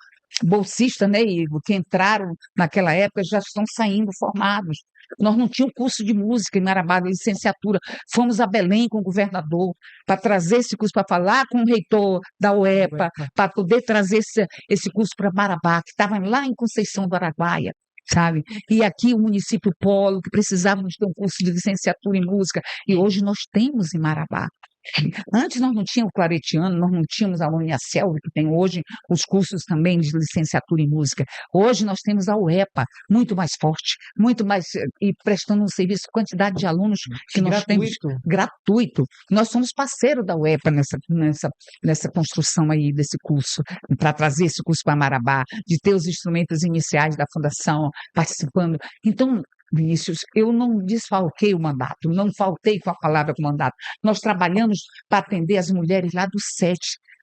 bolsistas, né, Igor, que entraram naquela época, já estão saindo formados. Nós não tínhamos curso de música em Marabá, de licenciatura. Fomos a Belém com o governador para trazer esse curso, para falar com o reitor da UEPA, para poder trazer esse curso para Marabá, que estava lá em Conceição do Araguaia. Sabe? E aqui o município Polo, que precisávamos ter um curso de licenciatura em música, e hoje nós temos em Marabá. Antes nós não tínhamos o Claretiano, nós não tínhamos a Uniacel, que tem hoje os cursos também de licenciatura em música. Hoje nós temos a UEPA, muito mais forte, muito mais, e prestando um serviço, quantidade de alunos que nós temos gratuito. Nós somos parceiro da UEPA nessa construção aí desse curso, para trazer esse curso para Marabá, de ter os instrumentos iniciais da fundação participando. Então, Vinícius, eu não desfalquei o mandato, não faltei com a palavra com o mandato. Nós trabalhamos para atender as mulheres lá do SET.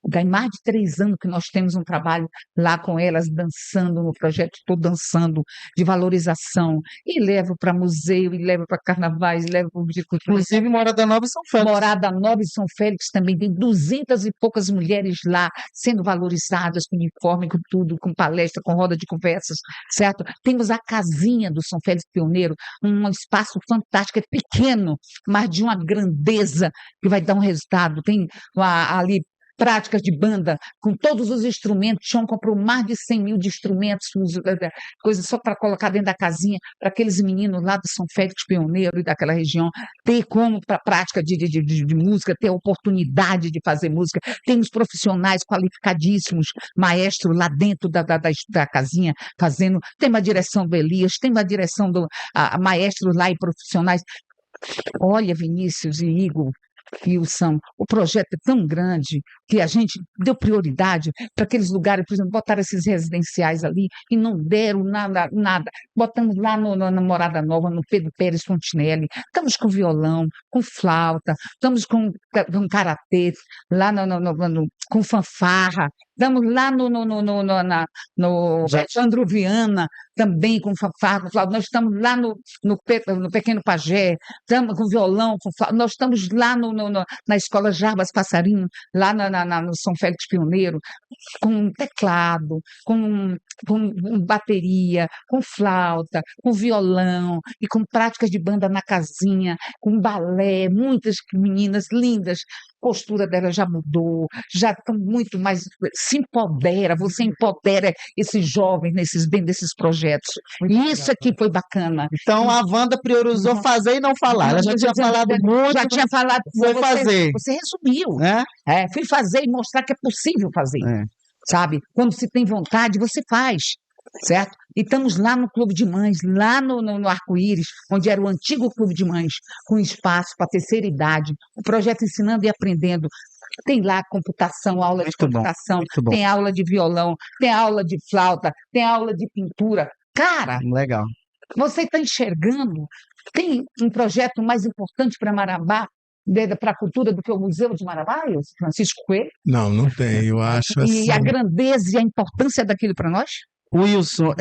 Tem mais de 3 anos que nós temos um trabalho lá com elas, dançando no projeto, estou dançando, de valorização. E levo para museu, e levo para carnavais, e levo para o Inclusive, Morada Nova e São Félix. Morada Nova e São Félix também tem 200 e poucas mulheres lá sendo valorizadas com uniforme, com tudo, com palestra, com roda de conversas, certo? Temos a casinha do São Félix Pioneiro, um espaço fantástico, é pequeno, mas de uma grandeza que vai dar um resultado. Tem ali práticas de banda, com todos os instrumentos. O Tião comprou mais de 100 mil de instrumentos, coisas só para colocar dentro da casinha, para aqueles meninos lá do São Félix Pioneiro e daquela região, ter como para prática de música, ter a oportunidade de fazer música. Temos profissionais qualificadíssimos, maestro lá dentro da casinha, fazendo. Tem uma direção do Elias, tem uma direção do maestro lá e profissionais. Olha, Vinícius e Igor, Wilson, o projeto é tão grande que a gente deu prioridade para aqueles lugares, por exemplo, botaram esses residenciais ali e não deram nada. Botamos lá na Morada Nova, no Pedro Pérez Fontinelli, estamos com violão, com flauta, estamos com karatê, lá com fanfarra, estamos lá no Alexandre Viana, também com fanfarra, com flauta. Nós estamos lá no Pequeno Pajé, estamos com violão, com flauta. Nós estamos lá na Escola Jarbas Passarinho, lá no São Félix Pioneiro, com teclado, com bateria, com flauta, com violão e com práticas de banda na casinha, com balé, muitas meninas lindas, a postura dela já mudou, já estão muito mais, você empodera esses jovens dentro desses projetos. E isso aqui foi bacana. Então a Wanda priorizou fazer e não falar. Ela já tinha falado muito, já tinha falado, foi fazer. Você resumiu. Né? Fui fazer e mostrar que é possível fazer. Sabe? Quando se tem vontade, você faz. Certo? E estamos lá no Clube de Mães, lá no Arco-Íris, onde era o antigo Clube de Mães, com espaço para a terceira idade, o projeto Ensinando e Aprendendo. Tem lá computação, aula de computação, tem aula de violão, tem aula de flauta, tem aula de pintura. Cara, legal. Você está enxergando? Tem um projeto mais importante para Marabá, para a cultura, do que o Museu de Marabá, Francisco Coelho? Não tem, eu acho assim. E a grandeza e a importância daquilo para nós? Wilson,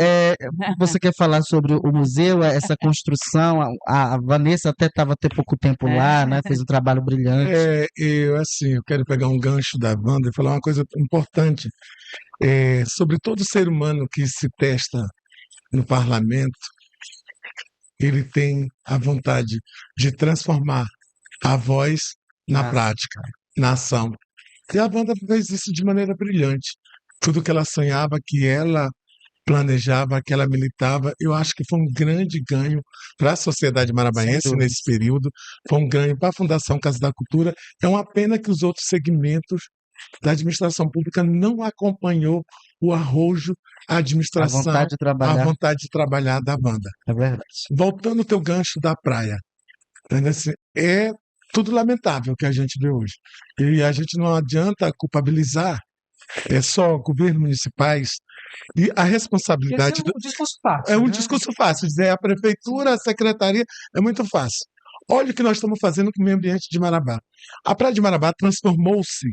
você quer falar sobre o museu, essa construção? A Vanessa até estava até pouco tempo lá, né? Fez um trabalho brilhante. Eu quero pegar um gancho da Wanda e falar uma coisa importante sobre todo ser humano que se testa no parlamento. Ele tem a vontade de transformar a voz na prática, na ação. E a Wanda fez isso de maneira brilhante. Tudo que ela sonhava, que ela planejava, que ela militava, eu acho que foi um grande ganho para a sociedade marabaense nesse período, foi um ganho para a Fundação Casa da Cultura. É uma pena que os outros segmentos da administração pública não acompanhou o arrojo, a administração, a vontade de trabalhar da Wanda. É verdade. Voltando ao teu gancho da praia, assim, tudo lamentável que a gente vê hoje. E a gente não adianta culpabilizar só governos municipais. E a Esse responsabilidade é um discurso é fácil, um né? discurso fácil, dizer a prefeitura, a secretaria, é muito fácil. Olha o que nós estamos fazendo com o meio ambiente de Marabá. A praia de Marabá transformou-se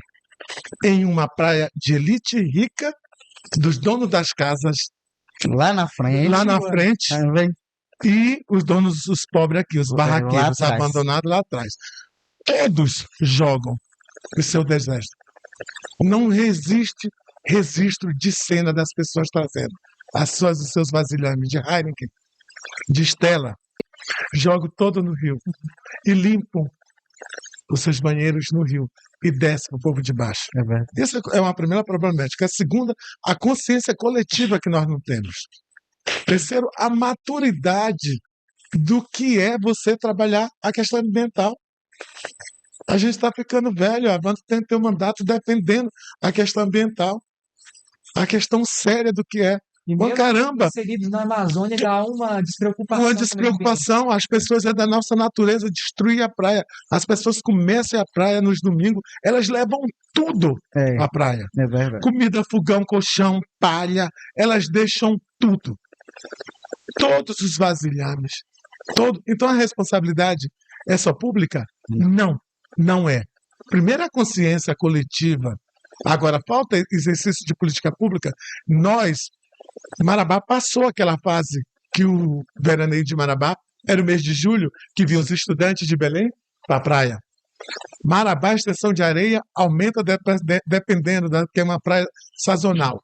em uma praia de elite rica, dos donos das casas Lá na frente, lá na frente tá vendo? e os donos, os pobres aqui, os Lá barraqueiros atrás. abandonados lá atrás. Todos jogam o seu desejo. Não existe registro de cena das pessoas trazendo os seus vasilhames de Heineken, de Stella, jogam todo no rio e limpam os seus banheiros no rio e descem para o povo de baixo. É verdade. Essa é uma primeira problemática. A segunda, a consciência coletiva que nós não temos. Terceiro, a maturidade do que é você trabalhar a questão ambiental. A gente está ficando velho, a Wanda tem que ter um mandato defendendo a questão ambiental, a questão séria do que é. E Pô, mesmo caramba, inseridos na Amazônia, dá uma despreocupação uma com o meio ambiente. despreocupação, as pessoas é da nossa natureza destruir a praia. As pessoas começam a praia nos domingos, elas levam tudo É, à praia. é verdade. Comida, fogão, colchão, palha, elas deixam tudo. Todos os vasilhames. Todo. Então a responsabilidade é só pública? Não, não é. Primeiro a consciência coletiva. Agora, falta exercício de política pública. Marabá passou aquela fase que o veraneio de Marabá era o mês de julho, que vinham os estudantes de Belém para a praia. Marabá, a extensão de areia aumenta dependendo que é uma praia sazonal.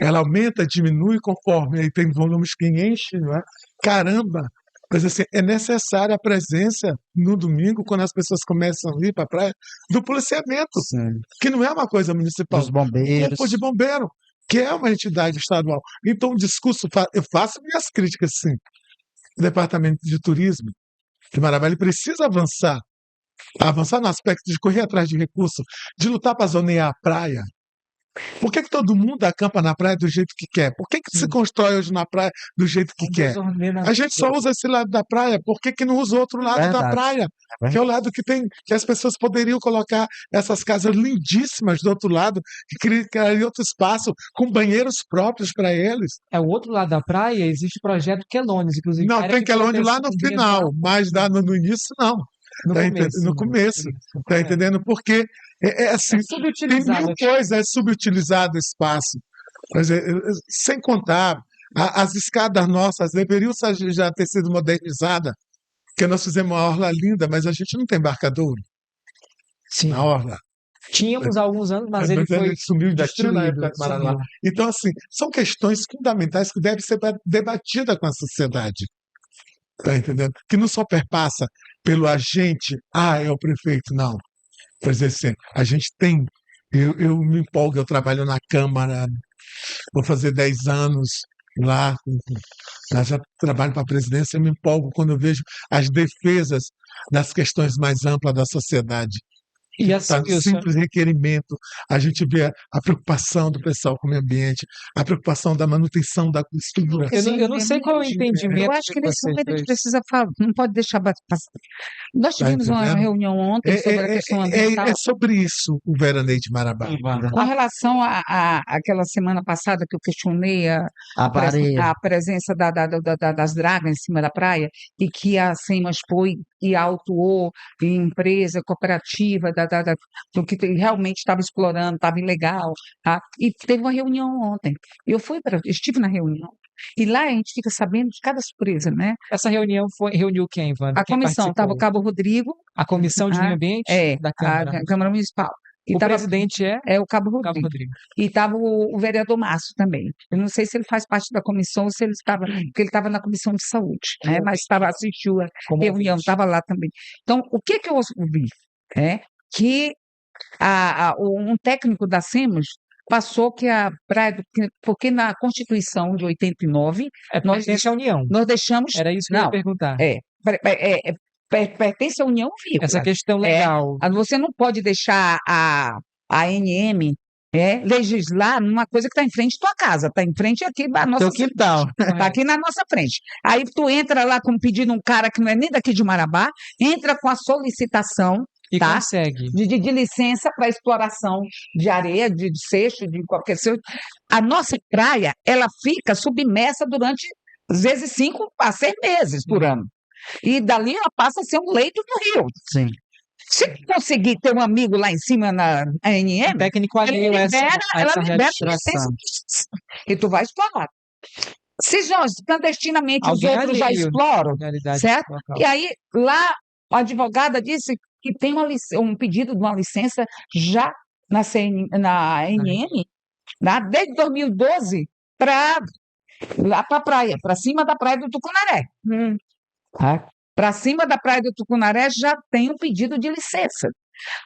Ela aumenta, diminui conforme aí tem volumes que enchem, não é? Caramba! Mas assim, é necessária a presença no domingo, quando as pessoas começam a ir para a praia, do policiamento, Sim. que não é uma coisa municipal. Dos bombeiros. Corpo de bombeiro, que é uma entidade estadual. Então, o discurso, eu faço minhas críticas, sim. O Departamento de Turismo de Marabá, ele precisa avançar no aspecto de correr atrás de recursos, de lutar para zonear a praia. Por que todo mundo acampa na praia do jeito que quer? Por que se constrói hoje na praia do jeito que quer? A gente só usa esse lado da praia, por que não usa o outro lado da Verdade. praia? Que é o lado que as pessoas poderiam colocar essas casas lindíssimas do outro lado, que criaria outro espaço, com banheiros próprios para eles. É o outro lado da praia, existe o projeto Quelônios, inclusive. Não, Era tem que que ir longe poderia lá ser no um dia final, mas no início não. no Tá começo. no começo, tá entendendo? Porque é assim, É tem subutilizado. mil coisas, é subutilizado o espaço. Mas, sem contar, as escadas nossas deveriam já ter sido modernizadas, porque nós fizemos uma orla linda, mas a gente não tem embarcadouro Sim. na orla. Tínhamos há alguns anos, mas ele foi sumiu, já tinha na destruído. época de Maraná. Sumiu. Então, assim, são questões fundamentais que devem ser debatidas com a sociedade. Tá entendendo? Que não só perpassa pelo agente, é o prefeito, não. Por exemplo, assim, a gente tem. Eu me empolgo, eu trabalho na Câmara, vou fazer 10 anos lá, já trabalho para a presidência, eu me empolgo quando eu vejo as defesas das questões mais amplas da sociedade. E assim, Tá no Wilson, simples requerimento, a gente vê a preocupação do pessoal com o meio ambiente, a preocupação da manutenção da cultura. eu não sei qual é o Eu entendimento acho de que nesse vocês momento a gente dois. precisa falar, não pode deixar passar. Nós Tá tivemos uma entendendo? reunião ontem sobre a questão ambiental. É sobre isso o veraneio de Marabá. Com relação àquela semana passada que eu questionei A areia. a presença das dragas em cima da praia, e que a SEMAS foi e autuou e empresa cooperativa do que realmente estava explorando, estava ilegal. Tá? E teve uma reunião ontem. Estive na reunião. E lá a gente fica sabendo de cada surpresa, né? Essa reunião reuniu quem, Wanda? A Quem comissão, estava o participou? Cabo Rodrigo, A Comissão de Meio Ambiente da a Câmara. Câmara Municipal. E O tava, presidente é o Cabo Cabo Rodrigo. Rodrigo. E estava o vereador Márcio também. Eu não sei se ele faz parte da comissão ou se ele estava, porque ele estava na comissão de saúde, né? Mas assistiu a Como reunião, ouvinte. estava lá também. Então, o que eu ouvi? Que um técnico da SEMAS passou que a praia, porque na Constituição de 89, nós Pertence à União. deixamos. Era isso que eu ia Não, perguntar. pertence à União, vírgula. Essa questão legal. Você não pode deixar a ANM legislar numa coisa que está em frente à tua casa, está em frente aqui da nossa Teu quintal. Está aqui na nossa frente. Aí tu entra lá com pedindo um cara que não é nem daqui de Marabá, entra com a solicitação, E tá? consegue. De licença para exploração de areia, de seixo, de qualquer coisa. A nossa praia, ela fica submersa durante, às vezes, 5 a 6 meses por ano. E dali ela passa a ser um leito do rio. Sim. Se conseguir ter um amigo lá em cima na Um ANM, técnico alheio a essa ela libera a extração. licença e tu vai explorar. Se clandestinamente os Alguém outros já alheio exploram, à realidade certo? local. E aí, lá, a advogada disse que tem um pedido de uma licença já na ANM, desde 2012, lá para a praia, para cima da praia do Tucunaré. Para cima da praia do Tucunaré já tem um pedido de licença.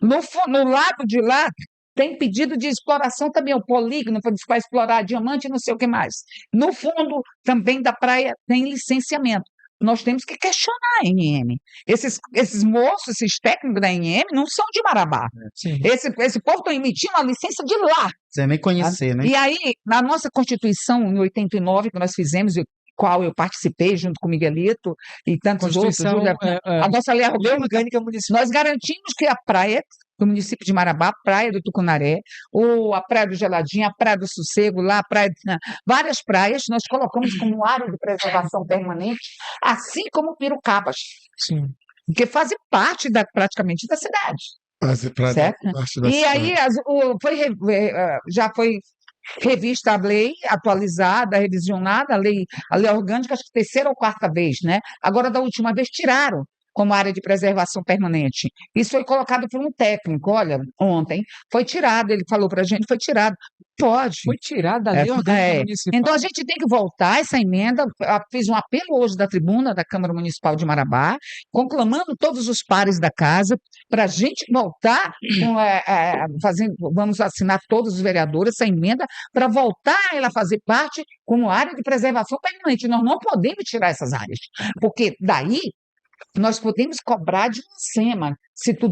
No lado de lá, tem pedido de exploração também, o polígono para explorar diamante e não sei o que mais. No fundo também da praia tem licenciamento. Nós temos que questionar a ANM. Esses moços, esses técnicos da ANM, não são de Marabá. Sim. Esse povo está emitindo a licença de lá. Sem nem conhecer, né? E aí, na nossa Constituição, em 89, que nós fizemos, qual eu participei junto com o Miguelito e tantos outros, Constituição a nossa lei Lei Orgânica Municipal. nós garantimos que a praia do município de Marabá, a praia do Tucunaré, a praia do Geladinho, a praia do Sossego, lá, várias praias, nós colocamos como área de preservação permanente, assim como Pirocabas, Sim. que fazem parte praticamente da cidade. Certo? Parte da E aí já foi revista a lei, atualizada, revisionada, a lei orgânica, acho que terceira ou quarta vez, né? Agora, da última vez, tiraram como área de preservação permanente. Isso foi colocado por um técnico, olha, ontem, foi tirado, ele falou para a gente, foi tirado. Pode. Foi tirado da Lei Orgânica Municipal. Então, a gente tem que voltar essa emenda, fiz um apelo hoje da tribuna da Câmara Municipal de Marabá, conclamando todos os pares da casa, para a gente voltar, vamos assinar todos os vereadores essa emenda, para voltar ela a fazer parte como área de preservação permanente. Nós não podemos tirar essas áreas, porque daí nós podemos cobrar de uma SEMA. Se tu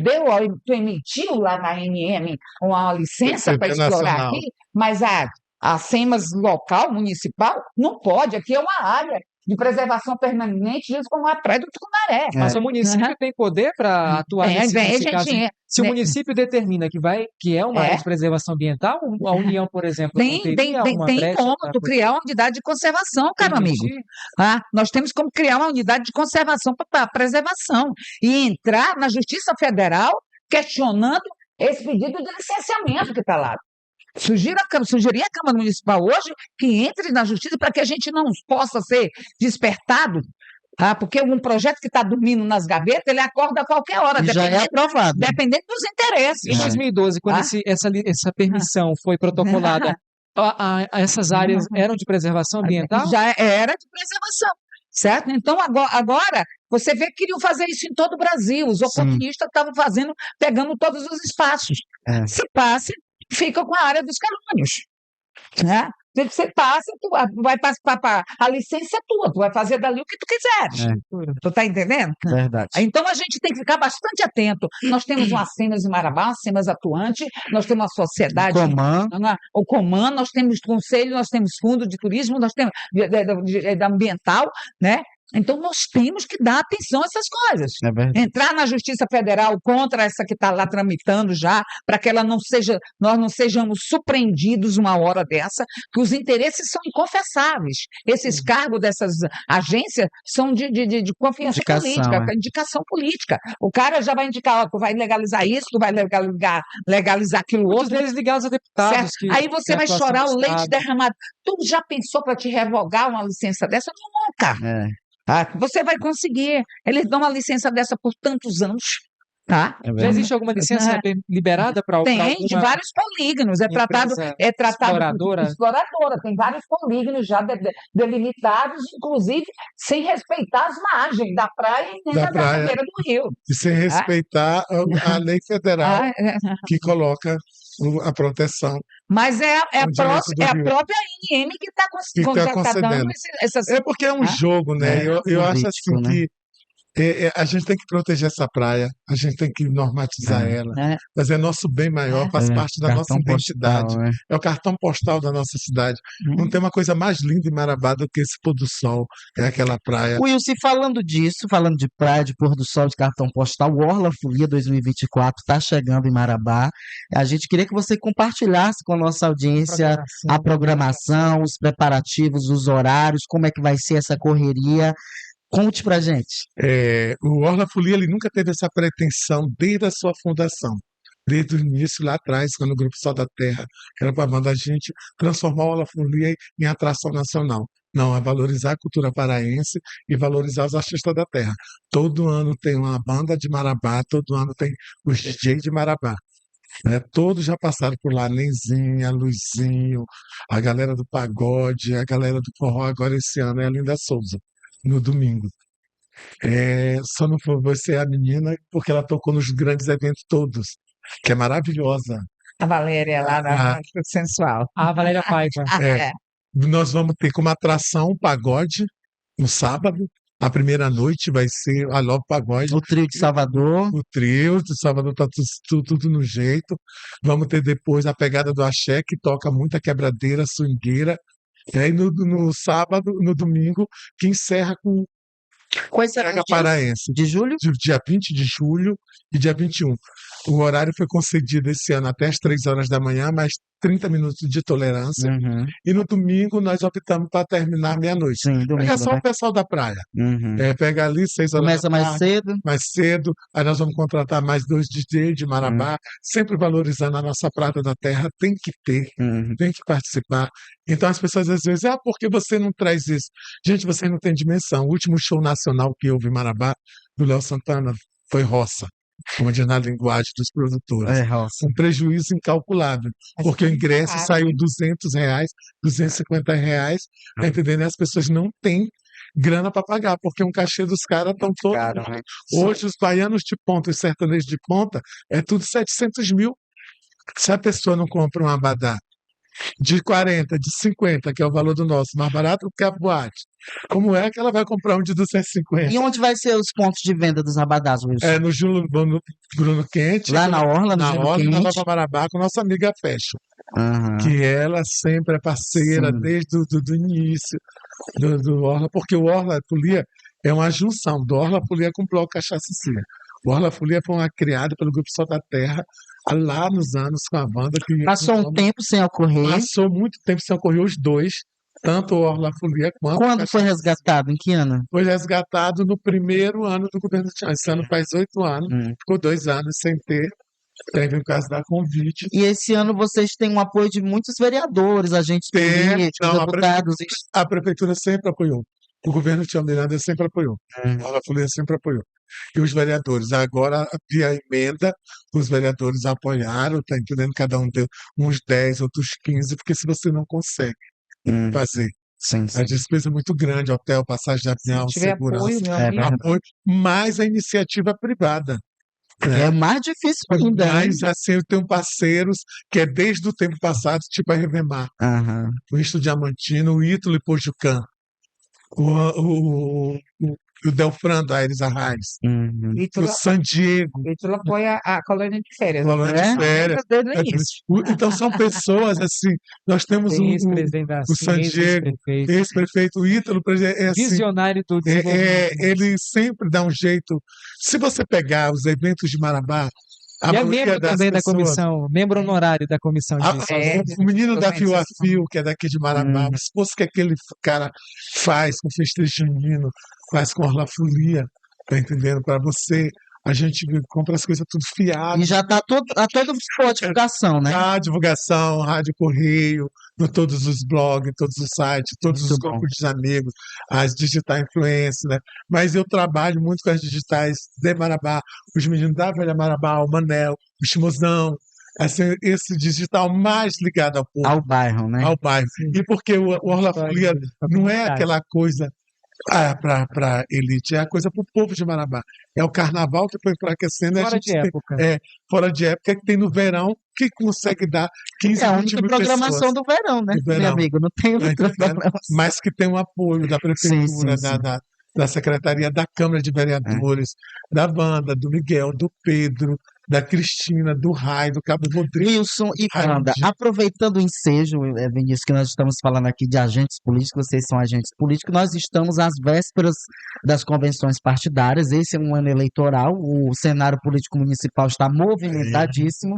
emitiu lá na ANM uma licença para explorar aqui, mas a SEMAS local, municipal, não pode. Aqui é uma área de preservação permanente, justo como a praia do Tucunaré. Mas o município tem poder para atuar nesse caso. Se o município determina que é uma área de preservação ambiental, a União, por exemplo, tem como tu criar uma unidade de conservação, caro amigo. Nós temos como criar uma unidade de conservação para preservação e entrar na Justiça Federal questionando esse pedido de licenciamento que está lá. Sugerir a Câmara Municipal hoje que entre na Justiça para que a gente não possa ser despertado, porque um projeto que está dormindo nas gavetas, ele acorda a qualquer hora, já é aprovado. Dependendo dos interesses. Em 2012, quando essa permissão foi protocolada, essas áreas eram de preservação ambiental? Já era de preservação, certo? Então, agora você vê que queriam fazer isso em todo o Brasil. Os oportunistas estavam pegando todos os espaços. Se passa, fica com a área dos carúnios, né? Você passa, tu vai passar, a licença é tua, tu vai fazer dali o que tu quiseres. Tu tá entendendo? Verdade. Então a gente tem que ficar bastante atento. Nós temos uma SEMAS em Marabá, uma SEMAS atuante, nós temos uma sociedade, o Coman, nós temos conselho, nós temos fundo de turismo, nós temos de ambiental, né? Então, nós temos que dar atenção a essas coisas. Entrar na Justiça Federal contra essa que está lá tramitando já, para que nós não sejamos surpreendidos uma hora dessa, que os interesses são inconfessáveis. Esses cargos dessas agências são de confiança política, indicação política. O cara já vai indicar, tu vai legalizar isso, tu vai legalizar aquilo outro. Muitos deles ligados a deputados. Aí você vai chorar o leite derramado. Tu já pensou para te revogar uma licença dessa? Nunca. Você vai conseguir. Eles dão uma licença dessa por tantos anos. Já existe alguma licença liberada para Tem, de vários polígonos. É tratado exploradora. Tem vários polígonos já delimitados, inclusive sem respeitar as margens da praia e nem da beira do rio. E sem respeitar a lei federal que coloca a proteção. Mas é a própria ANM que está concedendo essas... É porque é um jogo, né? Eu acho assim que A gente tem que proteger essa praia, a gente tem que normatizar ela, É, mas é nosso bem maior, faz é, parte da nossa cartão postal, identidade, né? é o cartão postal da nossa cidade. Não tem uma coisa mais linda em Marabá do que esse pôr do sol, é aquela praia. Wilson, e falando disso, falando de praia, de pôr do sol, de cartão postal, o Orla Folia 2024 está chegando em Marabá. A gente queria que você compartilhasse com a nossa audiência a programação, os preparativos, os horários, como é que vai ser essa correria. Conte pra gente. O Orla Folia ele nunca teve essa pretensão desde a sua fundação. Desde o início lá atrás, quando o Grupo Sol da Terra era para mandar a gente transformar o Orla Folia em atração nacional. Não, é valorizar a cultura paraense e valorizar os artistas da terra. Todo ano tem uma banda de Marabá, todo ano tem os DJ de Marabá. Né? Todos já passaram por lá, Nenzinha, Luizinho, a galera do pagode, a galera do forró, agora esse ano é a Linda Souza, no domingo. Só não foi ser a menina porque ela tocou nos grandes eventos todos, que é maravilhosa. A Valéria lá na Ah, Rádio Sensual. A Valéria Paiva. é. Nós vamos ter como atração o pagode no sábado. A primeira noite vai ser a Love Pagode, O trio de Salvador. o trio de Salvador está tudo no jeito. Vamos ter depois a pegada do axé, que toca muita quebradeira, swingueira. E aí no sábado, no domingo, que encerra com Quais serão Pega os dias Paraense, de julho? dia 20 de julho e dia 21. O horário foi concedido esse ano até as 3 horas da manhã, mais 30 minutos de tolerância. Uhum. E no domingo nós optamos para terminar meia-noite. Sim, Pega domingo, só né? o pessoal da praia. Uhum. Pega ali 6 horas Começa da mais tarde, cedo. mais cedo. Aí nós vamos contratar mais 2 DJ de Marabá, sempre valorizando a nossa prata da terra. Tem que ter, Uhum. tem que participar. Então as pessoas às vezes, por que você não traz isso? Gente, você não tem dimensão. O último show nacional que houve em Marabá, do Léo Santana, foi roça, como diz na linguagem dos produtores. É, roça. Um prejuízo incalculável, Mas porque o foi ingresso caro, saiu né? R$ 200, R$ 250, tá entendendo? E as pessoas não têm grana para pagar, porque um cachê dos caras estão todos. Caro, né? Hoje, os baianos de ponta, os sertanejos de ponta, é tudo 700 mil. Se a pessoa não compra um abadá de 40, de 50, que é o valor do nosso, mais barato que a boate, como é que ela vai comprar um de 250? E onde vai ser os pontos de venda dos abadás, Wilson? No Bruno Quente, Lá na Orla, no na Gelo Orla, na Quente? Nova Marabá, com nossa amiga Fashion, Aham. que ela sempre é parceira Sim. desde do início do Orla, porque o Orla Folia é uma junção do Orla Folia com o Bloco Cachaça Cia. O Orla Folia foi uma criada pelo Grupo Sol da Terra lá nos anos com a banda que Passou um tempo sem ocorrer. passou muito tempo sem ocorrer os dois, tanto o Orla Folia quanto o Quando foi Cachaça Cia. resgatado? Em que ano? Foi resgatado no primeiro ano do governo Tião. Esse ano faz 8 anos, ficou 2 anos sem ter. Teve o caso da Convite. E esse ano vocês têm o apoio de muitos vereadores, agentes políticos, Não, deputados. a prefeitura sempre apoiou. O governo Tião Miranda sempre apoiou. A Orla Folia sempre apoiou. E os vereadores, agora, via emenda, os vereadores apoiaram, tá entendendo? Cada um deu uns 10, outros 15, porque se você não consegue fazer, Sim, a despesa é muito grande, hotel, passagem de Se avião, tiver apoio, segurança, meu É amigo, verdade. apoio, mais a iniciativa privada. Né? É mais difícil ainda, hein? Mas assim, eu tenho parceiros que é desde o tempo passado, tipo a Revemar, Aham. o Isto Diamantino, o Ítalo Pojucan, o Delfran da Aires Arraes, Uhum. o Ítalo San Diego, Ítalo apoia a colônia de férias. Colônia de É? Férias. Desde o início. Então são pessoas assim, nós temos Ex-presidente da o San CIS, Diego, ex-prefeito. ex-prefeito, o Ítalo, é assim, Visionário do desenvolvimento. ele sempre dá um jeito. Se você pegar os eventos de Marabá, a E é maioria membro das também da pessoas. comissão, membro honorário da comissão A- disso. o menino da Totalmente Fio a sensacional. Fio, que é daqui de Marabá, o esforço que aquele cara faz com festejo junino, faz com Orla Folia, tá entendendo? Para você, a gente compra as coisas tudo fiado. E já está a toda boa divulgação, né? A divulgação, rádio correio, no todos os blogs, todos os sites, todos Muito os bom. grupos de amigos, as digital influência, né? Mas eu trabalho muito com as digitais de Marabá, os meninos da Velha Marabá, o Manel, o Chimozão, assim, esse digital mais ligado ao povo, Ao bairro, né? ao bairro. E porque o Orla Folia não é aquela coisa para elite, é a coisa para o povo de Marabá. É o carnaval que foi enfraquecendo. Fora de época. Fora de época, que tem no verão, que consegue dar 15, É a 20 única mil programação pessoas. do verão, né, Do verão. meu amigo? Não tem outra Tá entendendo? programação. Mas que tem um apoio da prefeitura, Sim. da da Secretaria da Câmara de Vereadores, da Wanda, do Miguel, do Pedro, da Cristina, do Rai, do Cabo Rodrigo, Wilson e Raimundinho. Wanda, aproveitando o ensejo, Vinícius, que nós estamos falando aqui de agentes políticos, vocês são agentes políticos, nós estamos às vésperas das convenções partidárias, esse é um ano eleitoral, o cenário político municipal está movimentadíssimo,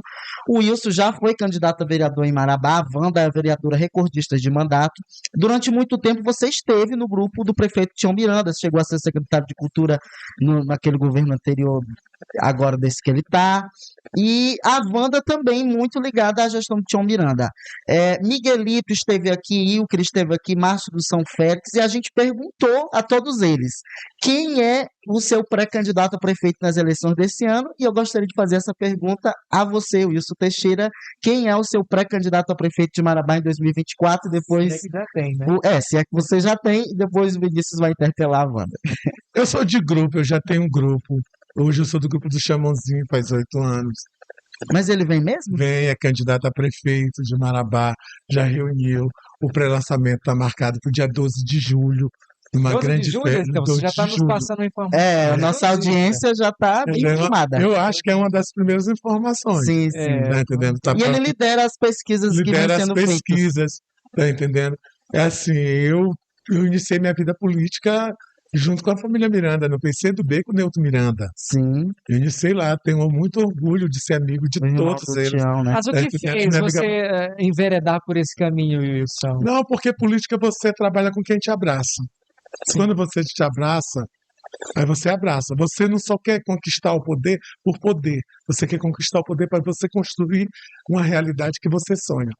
o Wilson já foi candidato a vereador em Marabá, a Wanda é a vereadora recordista de mandato, durante muito tempo você esteve no grupo do prefeito Tião Miranda, chegou a ser secretário de Cultura naquele governo anterior, agora desse que ele está, e a Wanda também muito ligada à gestão de Tião Miranda. Miguelito esteve aqui, Ilker esteve aqui, Márcio do São Félix, e a gente perguntou a todos eles quem é o seu pré-candidato a prefeito nas eleições desse ano, e eu gostaria de fazer essa pergunta a você, Wilson Teixeira, quem é o seu pré-candidato a prefeito de Marabá em 2024, e depois... Se é que já tem, né? se é que você já tem, e depois o Vinícius vai interpelar a Wanda. Eu sou de grupo, eu já tenho um grupo. Hoje eu sou do grupo do Chamonzinho, faz 8 anos. Mas ele vem mesmo? Vem, é candidato a prefeito de Marabá, já reuniu. O pré-lançamento está marcado para o dia 12 de julho, numa 12 de grande julho, festa. então, você 12 já está de nos julho. passando a informação. A nossa audiência já está bem informada. Eu acho que é uma das primeiras informações. Sim, sim. Tá entendendo? Tá E ele lidera as pesquisas que vêm lidera as sendo feitas. pesquisas, tá entendendo? É assim, eu iniciei minha vida política junto com a família Miranda, no PCdoB com o Neuto Miranda. Sim. Eu iniciei lá, tenho muito orgulho de ser amigo de O irmão todos do eles. Tião, né? Mas o que fez você enveredar por esse caminho, Wilson? Não, porque política você trabalha com quem te abraça. Quando você te abraça, aí você abraça. Você não só quer conquistar o poder por poder. Você quer conquistar o poder para você construir uma realidade que você sonha.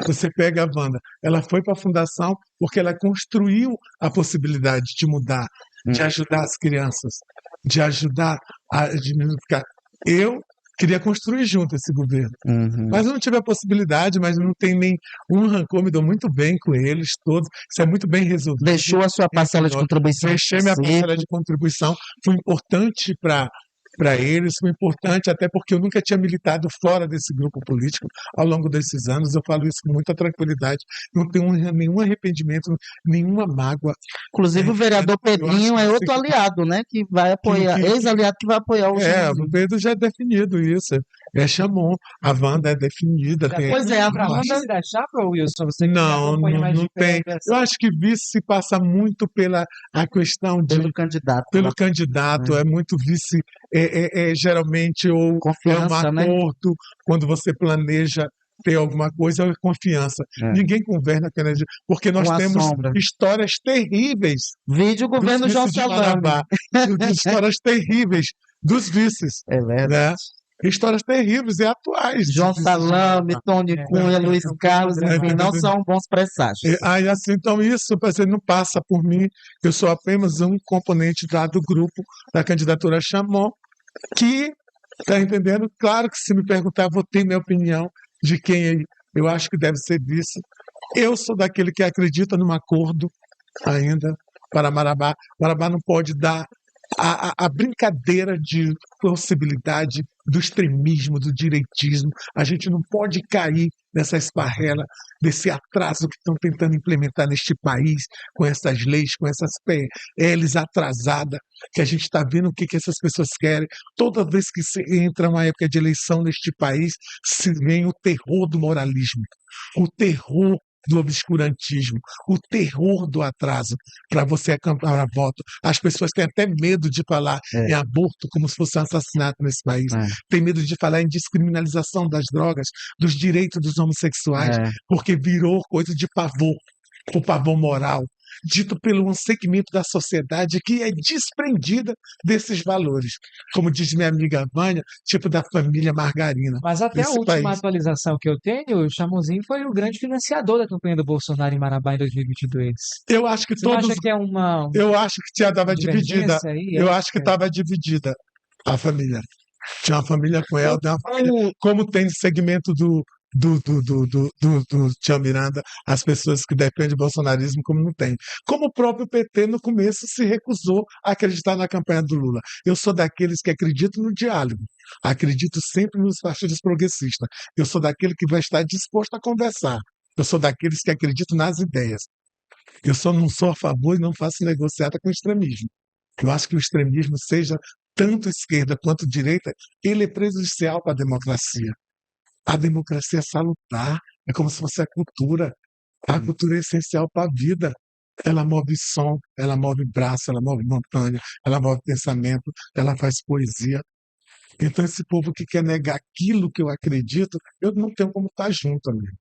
Você pega a Wanda, ela foi para a fundação porque ela construiu a possibilidade de mudar, de ajudar as crianças, de ajudar a dignificar. Eu queria construir junto esse governo, mas eu não tive a possibilidade, mas não tem nenhum rancor, me dou muito bem com eles todos, isso é muito bem resolvido. Deixou a sua parcela de contribuição. Deixei minha parcela de contribuição, foi importante para eles, foi importante até porque eu nunca tinha militado fora desse grupo político ao longo desses anos, eu falo isso com muita tranquilidade, não tenho nenhum arrependimento, nenhuma mágoa. Inclusive o vereador Pedrinho é outro aliado, né, que vai apoiar, ex-aliado que vai apoiar o o Pedro já é definido isso, chamou, a Wanda é definida. Pois é, a Wanda se deixar para o Wilson, você não tem. Eu acho que vice se passa muito pela a questão de... Pelo candidato, é muito vice... geralmente ou confiança, é um acordo, quando você planeja ter alguma coisa, é confiança. Ninguém governa porque nós temos histórias terríveis. Vídeo governo João Salame. Histórias terríveis dos vices. É verdade. Né? Histórias terríveis e atuais. João Salame, Tony Cunha, Luiz Carlos, enfim, não são bons presságios. Então isso não passa por mim, eu sou apenas um componente do grupo da candidatura Chamon, que, tá entendendo? Claro que se me perguntar, vou ter minha opinião de quem eu acho que deve ser vice. Eu sou daquele que acredita num acordo ainda para Marabá. Marabá não pode dar a brincadeira de possibilidade do extremismo, do direitismo. A gente não pode cair nessa esparrela, desse atraso que estão tentando implementar neste país, com essas leis, com essas PLs atrasadas, que a gente está vendo o que essas pessoas querem. Toda vez que se entra uma época de eleição neste país, se vem o terror do moralismo, o terror do obscurantismo, o terror do atraso para você acampar voto. As pessoas têm até medo de falar em aborto como se fosse um assassinato nesse país. Tem medo de falar em descriminalização das drogas, dos direitos dos homossexuais, porque virou coisa de pavor, o pavor moral, dito pelo um segmento da sociedade que é desprendida desses valores. Como diz minha amiga Vânia, tipo da família Margarina. Mas até a última atualização que eu tenho, o Chamozinho foi o grande financiador da campanha do Bolsonaro em Marabá em 2022. Eu acho que Você acha que é uma... Eu acho que tinha estava dividida. Eu acho que estava dividida a família. Tinha uma família com ela, como tem segmento do Tião Miranda, as pessoas que defendem o bolsonarismo, como não tem. Como o próprio PT, no começo, se recusou a acreditar na campanha do Lula. Eu sou daqueles que acreditam no diálogo, acredito sempre nos partidos progressistas. Eu sou daquele que vai estar disposto a conversar. Eu sou daqueles que acreditam nas ideias. Eu só não sou a favor e não faço negociata com extremismo. Eu acho que o extremismo, seja tanto esquerda quanto direita, ele é prejudicial para a democracia. A democracia é salutar, é como se fosse a cultura. A cultura é essencial para a vida. Ela move som, ela move braço, ela move montanha, ela move pensamento, ela faz poesia. Então, esse povo que quer negar aquilo que eu acredito, eu não tenho como estar junto, amigo.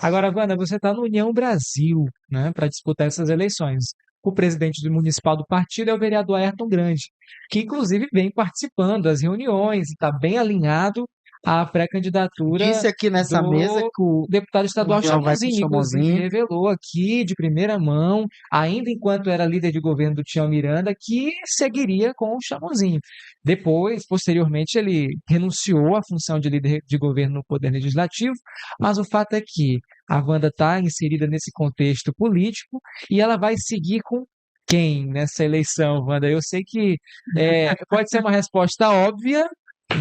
Agora, Wanda, você está no União Brasil, né, para disputar essas eleições. O presidente municipal do partido é o vereador Ayrton Grande, que inclusive vem participando das reuniões e está bem alinhado à pré-candidatura Disse aqui nessa mesa do que o deputado estadual João vai com o Chamozinho, inclusive Chamozinho. revelou aqui de primeira mão, ainda enquanto era líder de governo do Tião Miranda, que seguiria com o Chamozinho. Depois, posteriormente, ele renunciou à função de líder de governo no Poder Legislativo, mas o fato é que a Wanda está inserida nesse contexto político e ela vai seguir com quem nessa eleição, Wanda? Eu sei que pode ser uma resposta óbvia,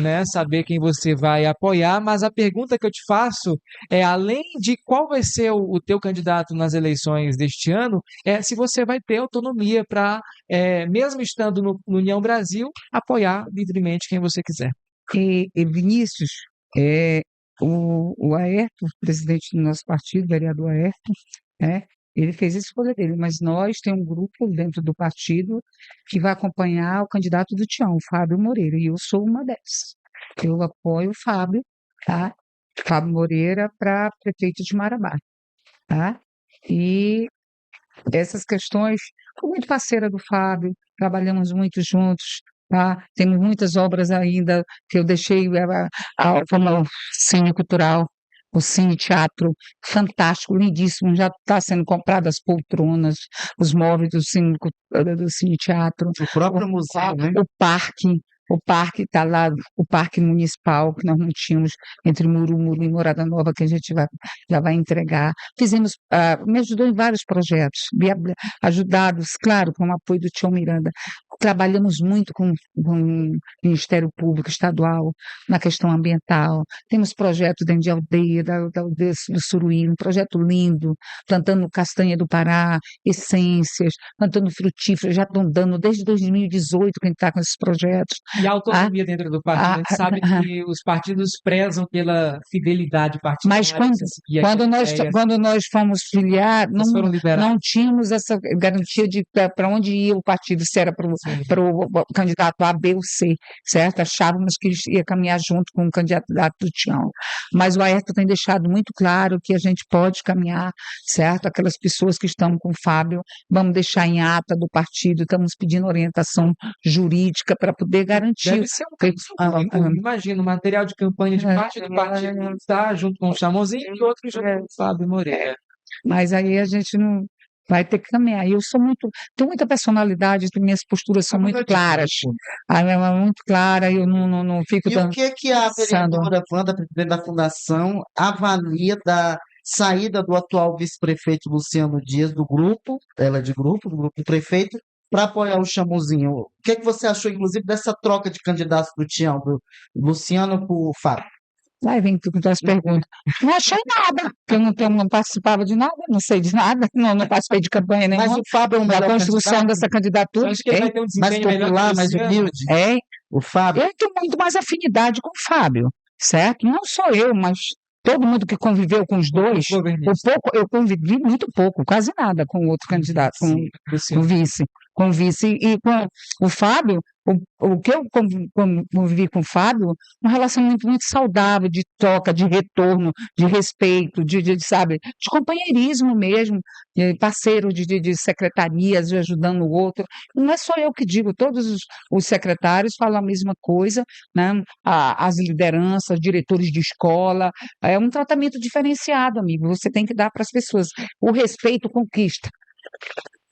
né, saber quem você vai apoiar, mas a pergunta que eu te faço é, além de qual vai ser o teu candidato nas eleições deste ano, é se você vai ter autonomia para, mesmo estando no União Brasil, apoiar livremente quem você quiser. E Vinícius, é, o Ayrton, presidente do nosso partido, vereador Ayrton, né, ele fez a escolha dele, mas nós temos um grupo dentro do partido que vai acompanhar o candidato do Tião, o Fábio Moreira, e eu sou uma dessas. Eu apoio o Fábio, tá? Fábio Moreira para prefeito de Marabá, tá? E essas questões, fui muito parceira do Fábio, trabalhamos muito juntos, tá? Temos muitas obras ainda que eu deixei, como o Cine Cultural, o Cine Teatro, fantástico, lindíssimo, já está sendo comprado as poltronas, os móveis do Cine Teatro, O próprio museu, né? o parque está lá, o parque municipal que nós não tínhamos entre Murumuru e Morada Nova, que a gente já vai entregar. Me ajudou em vários projetos, ajudados, claro, com o apoio do Tião Miranda. Trabalhamos muito com o Ministério Público Estadual na questão ambiental. Temos projetos dentro de aldeia, da aldeia do Suruí, um projeto lindo, plantando castanha do Pará, essências, plantando frutíferas, já estão dando desde 2018 que a gente está com esses projetos. E a autonomia dentro do partido, a gente sabe que os partidos prezam pela fidelidade partidária. Mas quando nós fomos filiar, foram liberados. não tínhamos essa garantia de para onde ia o partido, se era para o candidato A, B ou C, certo? Achávamos que ia caminhar junto com o candidato do Tião. Mas o Ayrton tem deixado muito claro que a gente pode caminhar, certo? Aquelas pessoas que estão com o Fábio, vamos deixar em ata do partido, estamos pedindo orientação jurídica para poder garantir. Deve ser imagina, o material de campanha de parte do partido está junto com o Chamozinho e outro junto com o Fábio Moreira. Mas aí a gente não vai ter que caminhar. Eu tenho muita personalidade, minhas posturas são muito claras. A minha é muito clara, eu não fico E o que a pensando. vereadora Wanda, presidente da Fundação, avalia da saída do atual vice-prefeito Luciano Dias do grupo, ela é do grupo do prefeito, para apoiar o Chamozinho? O que você achou, inclusive, dessa troca de candidatos do Tião, do Luciano por Fábio? Aí vem tu com as perguntas. Não achei nada, porque eu não participava de nada, não sei de nada, não participei de campanha Mas nenhuma. o Fábio é o Da melhor construção candidato, dessa candidatura, Acho que ele vai ter um mais desempenho melhor que popular, o mais Luciano. humilde. O Fábio. Eu tenho muito mais afinidade com o Fábio, certo? Não só eu, mas todo mundo que conviveu com os dois, eu convivi muito pouco, quase nada com o outro candidato, com o vice. E com o Fábio, o que eu convivi com o Fábio, um relacionamento muito saudável, de troca, de retorno, de respeito, sabe, de companheirismo mesmo, de parceiro de secretarias, de ajudando o outro. Não é só eu que digo, todos os secretários falam a mesma coisa, né? As lideranças, diretores de escola, é um tratamento diferenciado, amigo, você tem que dar para as pessoas. O respeito conquista.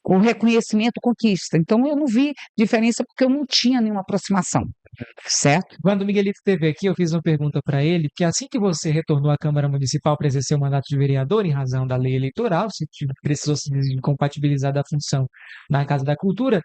O reconhecimento conquista. Então, eu não vi diferença porque eu não tinha nenhuma aproximação, certo? Quando o Miguelito esteve aqui, eu fiz uma pergunta para ele, que assim que você retornou à Câmara Municipal para exercer o mandato de vereador, em razão da lei eleitoral, você precisou se compatibilizar da função na Casa da Cultura,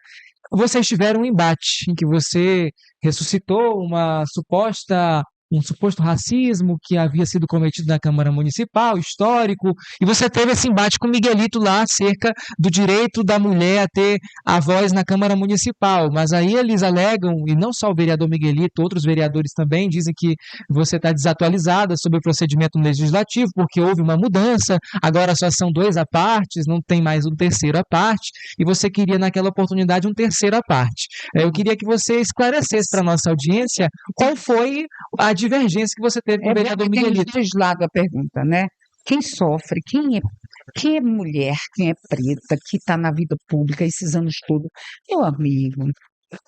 vocês tiveram um embate em que você ressuscitou uma suposta um suposto racismo que havia sido cometido na Câmara Municipal, histórico, e você teve esse embate com o Miguelito lá acerca do direito da mulher a ter a voz na Câmara Municipal, mas aí eles alegam, e não só o vereador Miguelito, outros vereadores também dizem que você está desatualizada sobre o procedimento legislativo, porque houve uma mudança, agora só são 2 à parte, não tem mais um terceiro à parte, e você queria naquela oportunidade um terceiro à parte. Eu queria que você esclarecesse para a nossa audiência qual foi a divergência que você teve com o vereador Tem os Miguelito. dois lados a pergunta, né? Quem sofre, quem é mulher, quem é preta, que está na vida pública esses anos todos, meu amigo,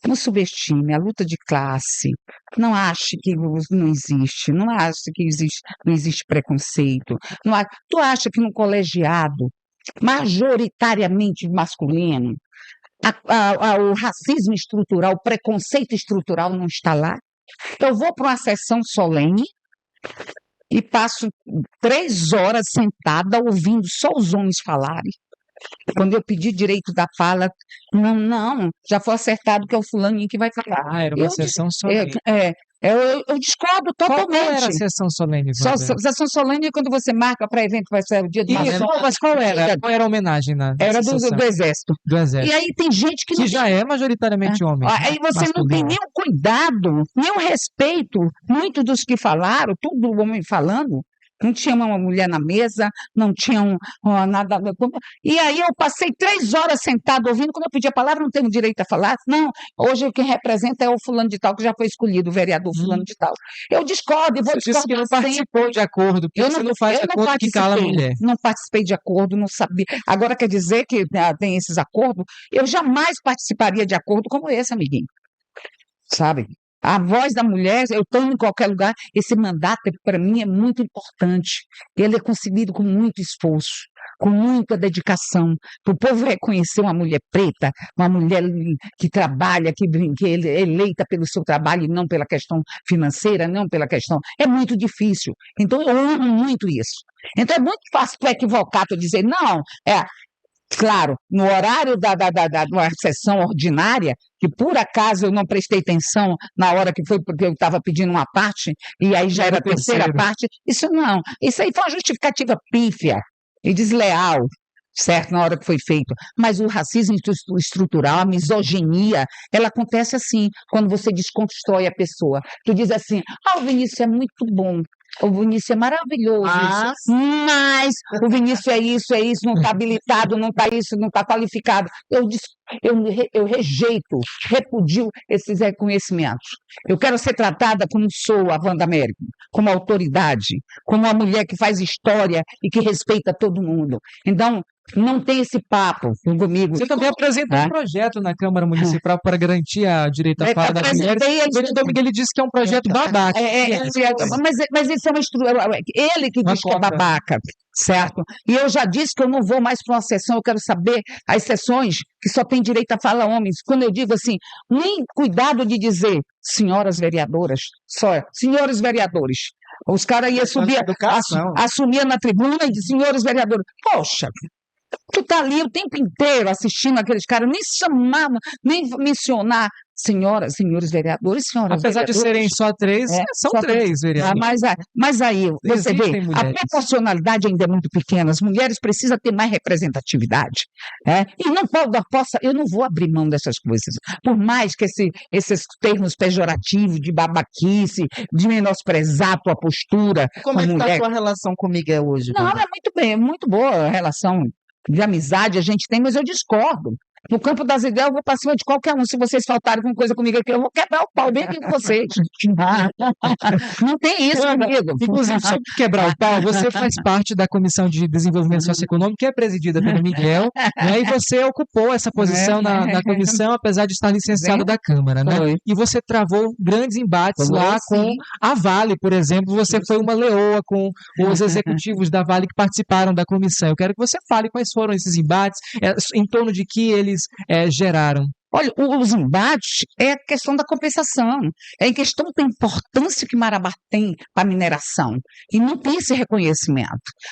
não subestime a luta de classe, não ache que não existe, não ache que não existe preconceito, tu acha que no colegiado, majoritariamente masculino, o racismo estrutural, o preconceito estrutural não está lá? Eu vou para uma sessão solene e passo 3 horas sentada ouvindo só os homens falarem. Quando eu pedi direito da fala, não, já foi acertado que é o fulaninho que vai falar. Era uma sessão solene. Eu discordo Qual era a totalmente. sessão solene, Wanda? Sessão solene é quando você marca para evento, vai ser o dia do Isso, mas qual era? Qual era a homenagem na Era sessão? do Exército. Do Exército. E aí tem gente que não Que já é majoritariamente homem. Aí você não tem nenhum cuidado, nenhum respeito. Muitos dos que falaram, tudo homem falando, não tinha uma mulher na mesa, não tinha nada. E aí eu passei 3 horas sentada ouvindo, quando eu pedi a palavra, não tenho direito a falar. Não, hoje quem representa é o fulano de tal, que já foi escolhido, o vereador fulano de tal. Eu discordo e vou Você disse que não discordar participou de acordo, porque você não faz eu acordo que cala a mulher. Não participei de acordo, não sabia. Agora quer dizer que tem esses acordos? Eu jamais participaria de acordo como esse, amiguinho. Sabe? A voz da mulher, eu estou em qualquer lugar, esse mandato para mim é muito importante. Ele é conseguido com muito esforço, com muita dedicação, para o povo reconhecer uma mulher preta, uma mulher que trabalha, que é eleita pelo seu trabalho e não pela questão financeira, não pela questão. É muito difícil. Então eu amo muito isso. Então é muito fácil tu equivocar, tu dizer, não, claro, no horário da uma sessão ordinária, que por acaso eu não prestei atenção na hora que foi, porque eu estava pedindo uma parte, e aí já era a terceira parte, isso não. Isso aí foi uma justificativa pífia e desleal, certo, na hora que foi feito. Mas o racismo estrutural, a misoginia, ela acontece assim, quando você desconstrói a pessoa. Tu diz assim, o Vinícius é muito bom. O Vinícius é maravilhoso, mas o Vinícius é isso, não está habilitado, não está isso, não está qualificado. Eu rejeito, repudio esses reconhecimentos. Eu quero ser tratada como sou a Wanda Américo, como autoridade, como uma mulher que faz história e que respeita todo mundo. Então, não tem esse papo comigo. Você também apresentou um projeto na Câmara Municipal para garantir o direito à fala das mulheres. O vereador Miguel disse que é um projeto babaca. Mas isso é uma estrutura. Ele que diz que é babaca, certo? E eu já disse que eu não vou mais para uma sessão, eu quero saber as sessões que só tem direito à fala homens. Quando eu digo assim, nem cuidado de dizer senhoras vereadoras, só senhores vereadores. Os caras iam subir, assumia na tribuna e diziam, senhores vereadores. Poxa, tu tá ali o tempo inteiro assistindo aqueles caras, nem chamar, nem mencionar senhores vereadores, senhoras Apesar vereadoras. de serem só 3, são 3 vereadores. Mas aí, você Existem vê, mulheres. a proporcionalidade ainda é muito pequena, as mulheres precisam ter mais representatividade. E não eu não vou abrir mão dessas coisas. Por mais que esses termos pejorativos de babaquice, de menosprezar a tua postura. Como é que está mulher. a tua relação com o Miguel hoje? Não, Wanda? é muito bem, muito boa a relação de amizade a gente tem, mas eu discordo. No campo das ideias, eu vou para cima de qualquer um. Se vocês faltarem com coisa comigo aqui, eu vou quebrar o pau bem aqui com vocês. Não tem isso comigo. Inclusive, só para quebrar o pau, você faz parte da Comissão de Desenvolvimento Socioeconômico, que é presidida pelo Miguel, né? E você ocupou essa posição na comissão, apesar de estar licenciado da Câmara, né? Foi. E você travou grandes embates lá com a Vale, por exemplo. Você foi uma leoa com os executivos da Vale que participaram da comissão. Eu quero que você fale quais foram esses embates, em torno de que eles geraram. Olha, os embates é a questão da compensação, é a questão da importância que Marabá tem para a mineração, e não tem esse reconhecimento.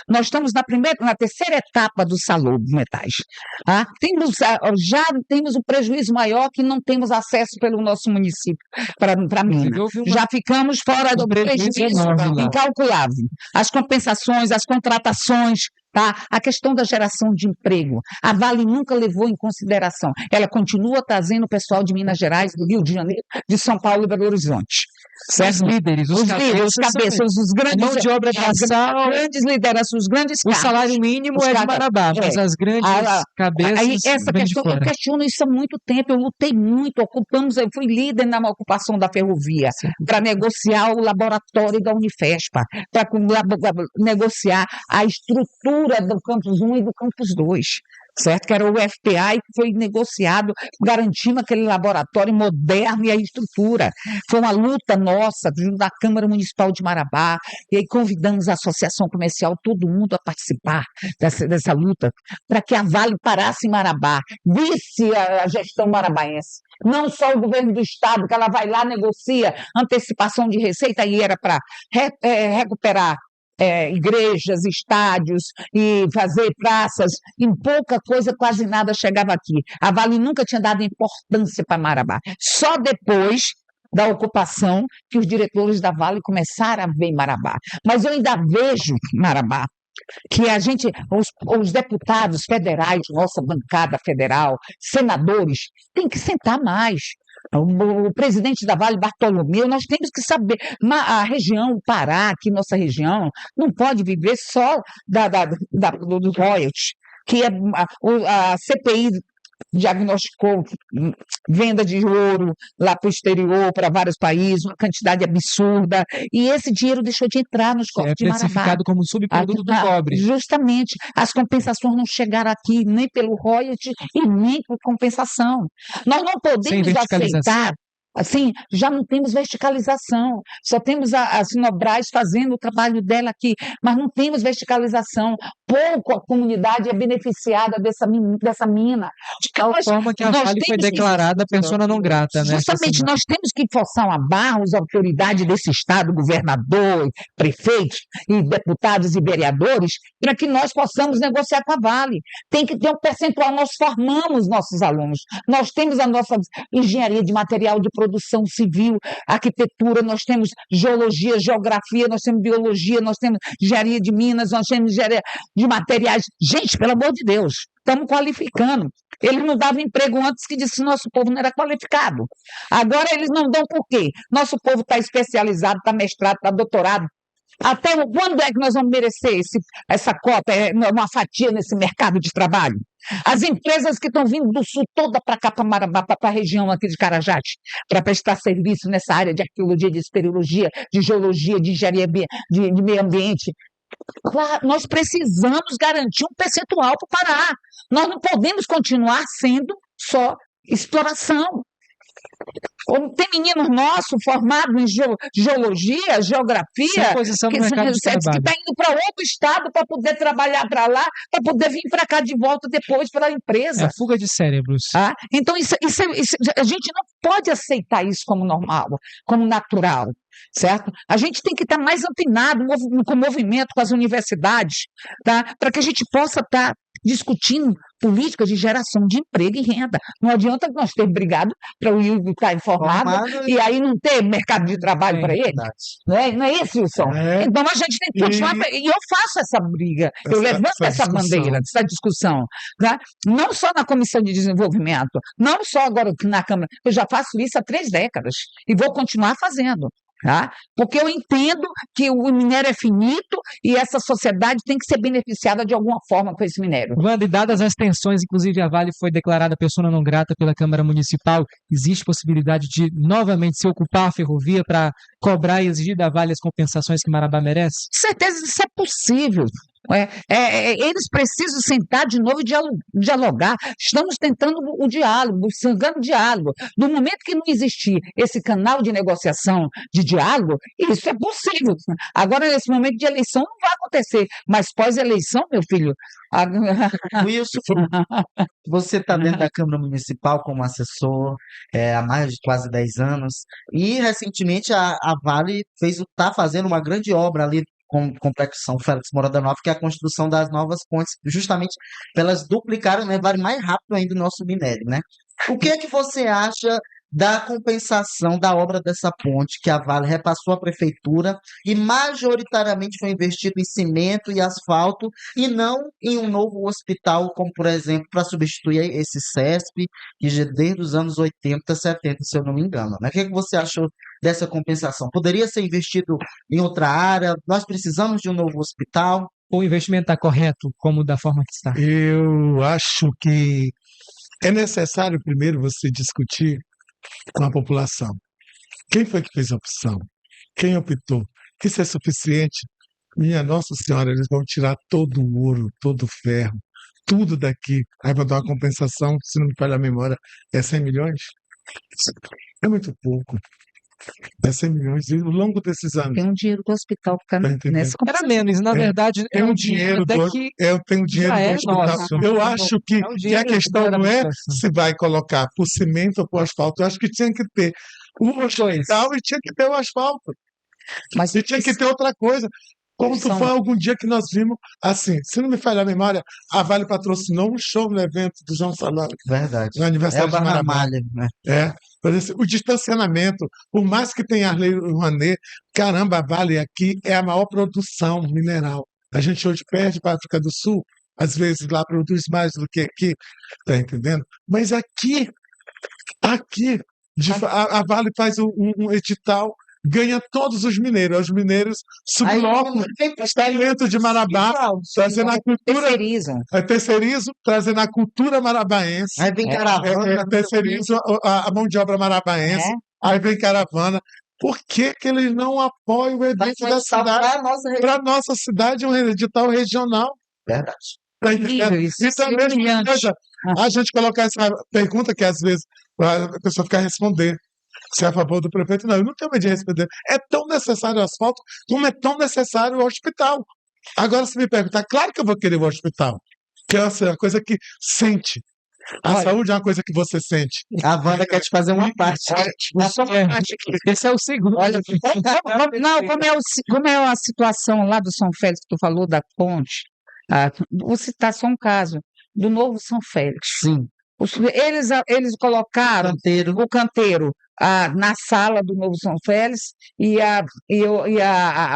Nós estamos na terceira etapa do Salub Metais. Já temos um prejuízo maior que não temos acesso pelo nosso município para a mina. Inclusive, houve Já ficamos fora do prejuízo prejuízo enorme lá. incalculável. As compensações, as contratações, tá? A questão da geração de emprego. A Vale nunca levou em consideração. Ela continua trazendo o pessoal de Minas Gerais, do Rio de Janeiro, de São Paulo e Belo Horizonte. Os Certo? líderes, os Os líderes, os cabeças, os grandes, mão de obra braçal, grandes lideranças, os grandes o cargos. salário mínimo Os é de caras- Marabá, mas as grandes Aí, cabeças essa vêm de questão, eu fora. questiono isso há muito tempo, eu lutei muito, eu fui líder na ocupação da ferrovia, para negociar o laboratório da Unifespa, para negociar a estrutura do Campus 1 e do Campus 2. Certo? Que era o FPA e que foi negociado, garantindo aquele laboratório moderno e a estrutura. Foi uma luta nossa, junto da Câmara Municipal de Marabá, e aí convidamos a Associação Comercial, todo mundo a participar dessa luta, para que a Vale parasse em Marabá, visse a gestão marabaense. Não só o governo do estado, que ela vai lá, negocia antecipação de receita, e era para recuperar igrejas, estádios e fazer praças, em pouca coisa, quase nada chegava aqui. A Vale nunca tinha dado importância para Marabá. Só depois da ocupação que os diretores da Vale começaram a ver em Marabá. Mas eu ainda vejo em Marabá que os deputados federais, nossa bancada federal, senadores, têm que sentar mais. O presidente da Vale, Bartolomeu, nós temos que saber, a região, o Pará, aqui nossa região, não pode viver só do royalties, que a CPI diagnosticou venda de ouro lá para o exterior, para vários países, uma quantidade absurda, e esse dinheiro deixou de entrar nos cofres de Marabá. Precificado como subproduto do cobre. Justamente, as compensações não chegaram aqui nem pelo royalty e nem por compensação. Nós não podemos aceitar, assim, já não temos verticalização, só temos a Sinobras fazendo o trabalho dela aqui, mas não temos verticalização, pouco a comunidade é beneficiada dessa mina. De tal forma que a Vale foi declarada persona não grata, né? Justamente, nós temos que forçar uma barra às autoridades desse estado, governador, prefeitos e deputados e vereadores, para que nós possamos negociar com a Vale. Tem que ter um percentual, nós formamos nossos alunos, nós temos a nossa engenharia de material de produção civil, arquitetura, nós temos geologia, geografia, nós temos biologia, nós temos engenharia de minas, nós temos engenharia de materiais. Gente, pelo amor de Deus, estamos qualificando. Eles não davam emprego antes, que disse que nosso povo não era qualificado. Agora eles não dão por quê? Nosso povo está especializado, está mestrado, está doutorado. Até quando é que nós vamos merecer essa cota, uma fatia nesse mercado de trabalho? As empresas que estão vindo do sul toda para cá, para Marabá, para a região aqui de Carajate, para prestar serviço nessa área de arqueologia, de espeleologia, de geologia, de engenharia de meio ambiente. Claro, nós precisamos garantir um percentual para o Pará. Nós não podemos continuar sendo só exploração. Tem meninos nossos formados em geologia, geografia, que está indo para outro estado para poder trabalhar para lá, para poder vir para cá de volta depois para a empresa. É fuga de cérebros. Então, a gente não pode aceitar isso como normal, como natural. Certo? A gente tem que estar mais antenado com o movimento, com as universidades, tá? Para que a gente possa estar discutindo políticas de geração de emprego e renda. Não adianta nós termos brigado para o Wilson estar informado e aí não ter mercado de trabalho para ele. Não é isso, Wilson? Então a gente tem que continuar. E eu faço essa briga, eu levanto essa bandeira, essa discussão. Tá? Não só na Comissão de Desenvolvimento, não só agora na Câmara, eu já faço isso há 3 décadas e vou continuar fazendo. Tá? Porque eu entendo que o minério é finito e essa sociedade tem que ser beneficiada de alguma forma com esse minério. Wanda, e dadas as tensões, inclusive a Vale foi declarada persona não grata pela Câmara Municipal, existe possibilidade de novamente se ocupar a ferrovia para cobrar e exigir da Vale as compensações que Marabá merece? Com certeza isso é possível. Eles precisam sentar de novo e dialogar. Estamos tentando o diálogo, buscando o diálogo. No momento que não existir esse canal de negociação, de diálogo, isso é possível. Agora, nesse momento de eleição, não vai acontecer. Mas pós-eleição, meu filho. Wilson, você está dentro da Câmara Municipal como assessor há mais de quase 10 anos e recentemente a Vale está fazendo uma grande obra ali com o Complexo São Félix Moura Nova, que é a construção das novas pontes, justamente para elas duplicarem, levarem mais rápido ainda o nosso minério, né? O que é que você acha da compensação da obra dessa ponte que a Vale repassou à prefeitura e majoritariamente foi investido em cimento e asfalto e não em um novo hospital, como por exemplo, para substituir esse CESP, que desde os anos 80, 70, se eu não me engano, né? O que é que você achou dessa compensação? Poderia ser investido em outra área? Nós precisamos de um novo hospital? O investimento está correto, como da forma que está? Eu acho que é necessário primeiro você discutir com a população. Quem foi que fez a opção? Quem optou? Isso é suficiente? Minha Nossa Senhora, eles vão tirar todo o ouro, todo o ferro, tudo daqui. Aí vão dar uma compensação, se não me falha a memória, é 100 milhões? É muito pouco. É 100 milhões e ao longo desses anos. Tem um dinheiro do hospital que está Tá entendendo? nessa Era menos, na verdade, Tem é um um dinheiro até do, que eu tenho dinheiro já do é hospital. nosso. Eu acho que, É um a dinheiro questão da não é administração. se vai colocar por cimento ou por asfalto. Eu acho que tinha que ter o hospital e tinha que ter o asfalto. Mas E tinha que ter outra coisa. Como tu São- foi algum dia que nós vimos, assim, se não me falhar a memória, a Vale patrocinou um show no evento do João Salado, Verdade. no aniversário de Elba Marabá. Ramalho, né? Por exemplo, o distanciamento, por mais que tenha a Lei Rouanet, caramba, a Vale aqui é a maior produção mineral. A gente hoje perde para a África do Sul, às vezes lá produz mais do que aqui, tá entendendo? Mas aqui, a Vale faz um edital, ganha todos os mineiros Aí sublocam não tem os talentos de Marabá, trazendo a cultura, terceirizam. terceirizo, trazendo a cultura marabaense, Aí vem caravana. terceirizo a mão de obra marabaense, É. aí vem caravana. Por que que eles não apoiam o Vai evento ser da edital cidade? para a nossa região. Para a nossa cidade, um edital regional. Verdade. Tá entendendo? Horrível isso, Então, a isso é mesma humilhante. coisa, a gente colocar essa pergunta que às vezes a pessoa fica a responder. Se é a favor do prefeito, não. Eu não tenho medo de responder. É tão necessário o asfalto como é tão necessário o hospital. Agora, se me perguntar, claro que eu vou querer o hospital. Que é uma coisa que sente. A Olha. saúde é uma coisa que você sente. A Wanda quer te fazer uma parte. Esse é o segundo. Olha, não, como é a situação lá do São Félix que tu falou da ponte, vou citar só um caso, do novo São Félix. Sim. Eles colocaram Canteiro. o canteiro na sala do Novo São Félix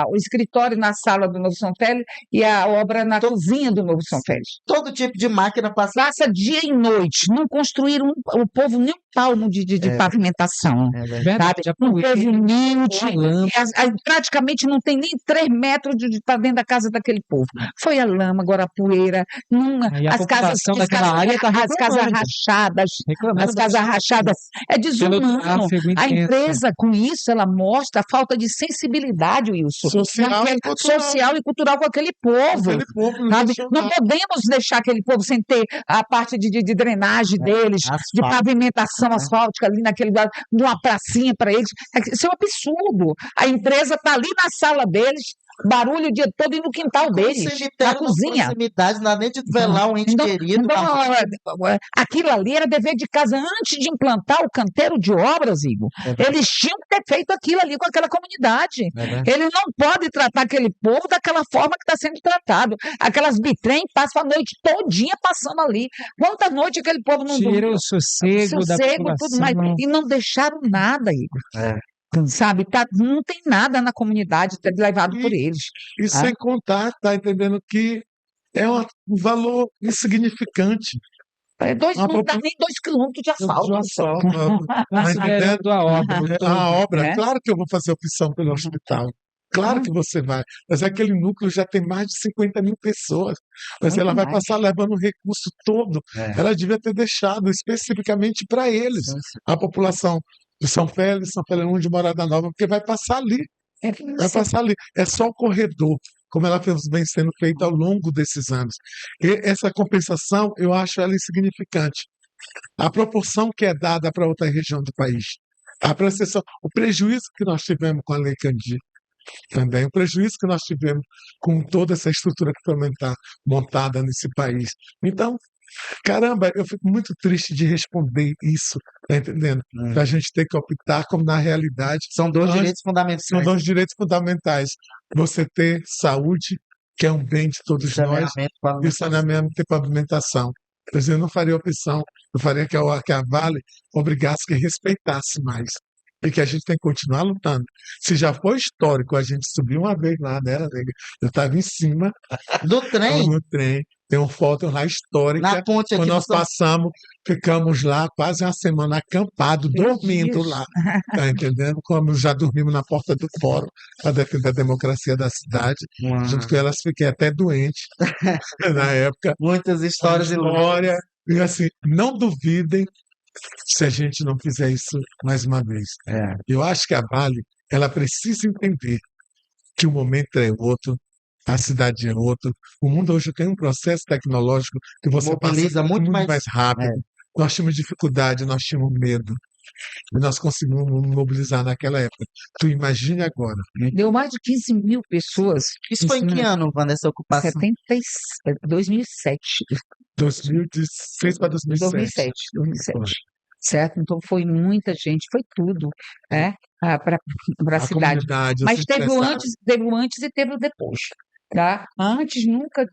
o escritório na sala do Novo São Félix e a obra na cozinha do Novo São Félix. Todo tipo de máquina passa. Passa dia e noite, não construíram o povo nem um palmo de pavimentação. É verdade. Verdade, já Um povo humilde, lama. praticamente não tem nem 3 metros para dentro da casa daquele povo. Foi a lama, agora a poeira, Aí a população daquela área tá as casas reclamando. rachadas, Reclamando as casas rachadas. É pelo desumano. tráfego A intenso. empresa, com isso, ela mostra a falta de sensibilidade, Wilson, social e cultural com aquele povo. Aquele povo não Sabe? deixou Não nada. podemos deixar aquele povo sem ter a parte de drenagem deles, de Asfalto. pavimentação asfáltica ali naquele lugar, de uma pracinha para eles. Isso é um absurdo. A empresa está ali na sala deles, barulho o dia todo e no quintal Com deles, na cemitério, cozinha. proximidade, não dá nem de velar um ente querido. Então, aquilo ali era dever de casa antes de implantar o canteiro de obras, Igor. Eles tinham que ter feito aquilo ali com aquela comunidade. Ele não pode tratar aquele povo daquela forma que está sendo tratado. Aquelas bitrem passam a noite todinha passando ali. Quanta noite aquele povo não Tira dormiu? o sossego da Tudo mais. população. E não deixaram nada, Igor. É. Sabe? Não tem nada na comunidade levado por eles. E sem contar, tá entendendo que é um valor insignificante. Não dá nem 2 quilômetros de asfalto. Tá entendendo? Considerando a obra. A obra, né? claro que eu vou fazer opção pelo hospital. Claro que você vai. Mas aquele núcleo já tem mais de 50 mil pessoas. Mas Muito ela vai mais. passar levando o recurso todo. Ela devia ter deixado especificamente para eles, a população de São Félix 1 de Morada Nova, porque vai passar ali. Vai passar ali. É só o corredor. como ela vem sendo feita ao longo desses anos. E essa compensação, eu acho ela insignificante. A proporção que é dada para outra região do país. A apreciação, o prejuízo que nós tivemos com a Lei Candir, também o prejuízo que nós tivemos com toda essa estrutura que foi montada nesse país. Então, caramba, eu fico muito triste de responder isso, tá entendendo? Da gente ter que optar como na realidade São dois antes- direitos são fundamentais. dois direitos fundamentais. Você ter saúde, que é um bem de todos nós, Saneamento, e o pavimentação. saneamento ter pavimentação. Quer dizer, eu não faria opção, eu faria que a Vale obrigasse que respeitasse mais. E que a gente tem que continuar lutando. Se já foi histórico, a gente subiu uma vez lá, né, nega? Eu estava em cima, Do trem, no trem, tem uma foto lá histórica. na ponte aqui Quando do nós passamos, ficamos lá quase uma semana acampados, dormindo lá. Tá entendendo? Como já dormimos na porta do fórum para defender a democracia da cidade. Junto com elas, fiquei até doente na época. Muitas histórias História. E assim, não duvidem se a gente não fizer isso mais uma vez. Eu acho que a Vale, ela precisa entender que o momento é outro, a cidade é outra. O mundo hoje tem um processo tecnológico que você Mobiliza passa muito muito mais- mais rápido. Nós tínhamos dificuldade, nós tínhamos medo. E nós conseguimos mobilizar naquela época. Tu imagine agora. Deu mais de 15 mil pessoas. Isso foi em que ano, Vanessa, a ocupação? 2007. 2016 para 2007. 2007. Certo? Então foi muita gente, foi tudo, né? Para a A cidade. comunidade, os Mas teve o interessados. antes e teve o depois. Tá? Antes nunca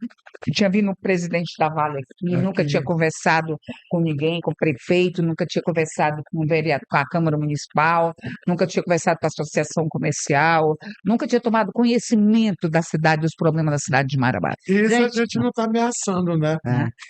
tinha vindo o presidente da Vale aqui, nunca Aqui. tinha conversado com ninguém, com o prefeito, nunca tinha conversado com o vereador, com a Câmara Municipal, nunca tinha conversado com a Associação Comercial, nunca tinha tomado conhecimento da cidade, dos problemas da cidade de Marabá. Isso a gente não está ameaçando, né? É.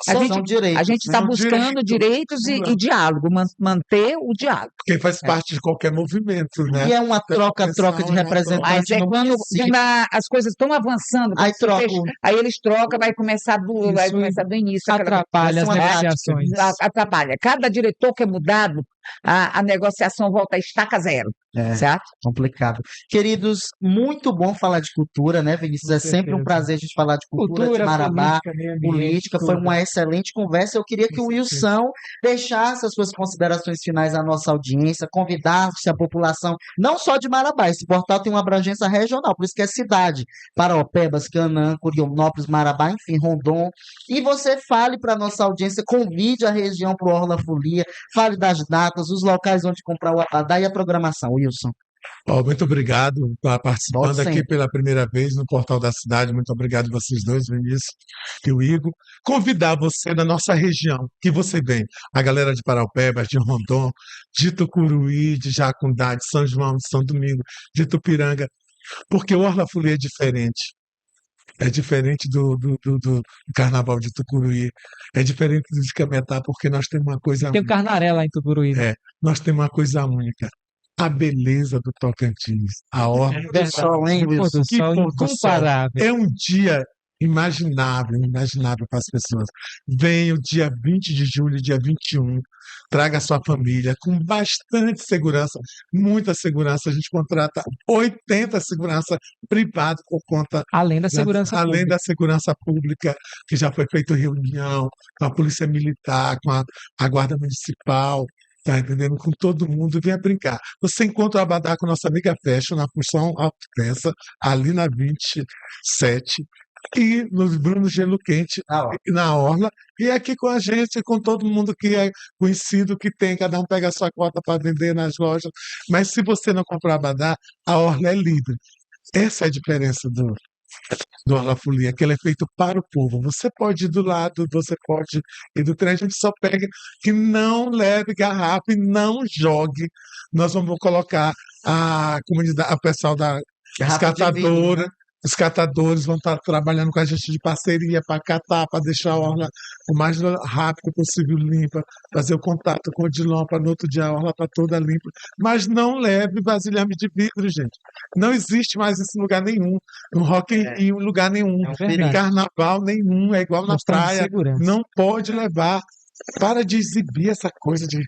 A Só gente- são direitos. A gente está São buscando direitos e diálogo, manter o diálogo. Quem faz parte de qualquer movimento, né? E é uma troca de é uma troca. representantes Mas é no quando município. as coisas estão avançando, Aí quando você troca fecha- o- aí eles trocam, vai começar Isso do início. aquela- atrapalha as Essa é uma negociações. Atrapalha. Cada diretor que é mudado, a negociação volta a estaca zero, É. certo? Complicado. Queridos, muito bom falar de cultura, né, Vinícius? Com É sempre um certeza. prazer a gente falar de cultura, de Cultura, Marabá, política, meio ambiente, política. Foi tudo. uma excelente conversa. Eu queria que o Com certeza. Wilson deixasse as suas considerações finais à nossa audiência, convidasse a população, não só de Marabá, esse portal tem uma abrangência regional, por isso que é cidade, Paraopebas, Canaã, Curionópolis, Marabá, enfim, Rondon. E você fale para a nossa audiência, convide a região para o Orla Folia, fale das datas, os locais onde comprar o abadá e a programação, Wilson. Ó, muito obrigado por participando Volte aqui sempre. pela primeira vez no Portal da Cidade. Muito obrigado vocês dois, Vinícius e o Igor. Convidar você da nossa região, que você vem, a galera de Paraupebas, de Rondon, de Tucuruí, de Jacundá, de São João, de São Domingo, de Tupiranga, porque o Orla Folia é diferente. É diferente do Carnaval de Tucuruí, é diferente do de Cametá, porque nós temos uma coisa Tem o Carnaré lá em Tucuruí, né? nós temos uma coisa única. A beleza do Tocantins, a orla É do verdade. sol, hein, Um pôr do Wilson? Que sol pôr do sol. incomparável. É um dia imaginável para as pessoas. Vem o dia 20 de julho, dia 21, traga a sua família com bastante segurança, muita segurança. A gente contrata 80 segurança privada por conta Além da segurança além pública. da segurança pública, que já foi feita reunião com a Polícia Militar, com a Guarda Municipal, tá entendendo? Com todo mundo, venha brincar. Você encontra o Abadá com nossa amiga Fashion na função Autopeça, ali na 27, e no Bruno Gelo Quente, Ah, ó. na Orla, e aqui com a gente, com todo mundo que é conhecido, que tem, cada um pega a sua cota para vender nas lojas. Mas se você não comprar Abadá, a Orla é livre. Essa é a diferença do Orla Folia, que ele é feito para o povo. Você pode ir do lado, você pode ir do trem, a gente só pega que não leve garrafa e não jogue. Nós vamos colocar a comunidade, o pessoal da Garrafa de vidro, catadora, né? os catadores vão estar trabalhando com a gente de parceria para catar, para deixar a orla o mais rápido possível limpa, fazer o contato com o Odilon para no outro dia a orla estar toda limpa. Mas não leve vasilhame de vidro, gente. Não existe mais isso em lugar nenhum. No Rock in Rio, em lugar nenhum. É um Em perigo. carnaval nenhum. É igual na Questão de praia. segurança. Não pode levar Para de exibir essa coisa de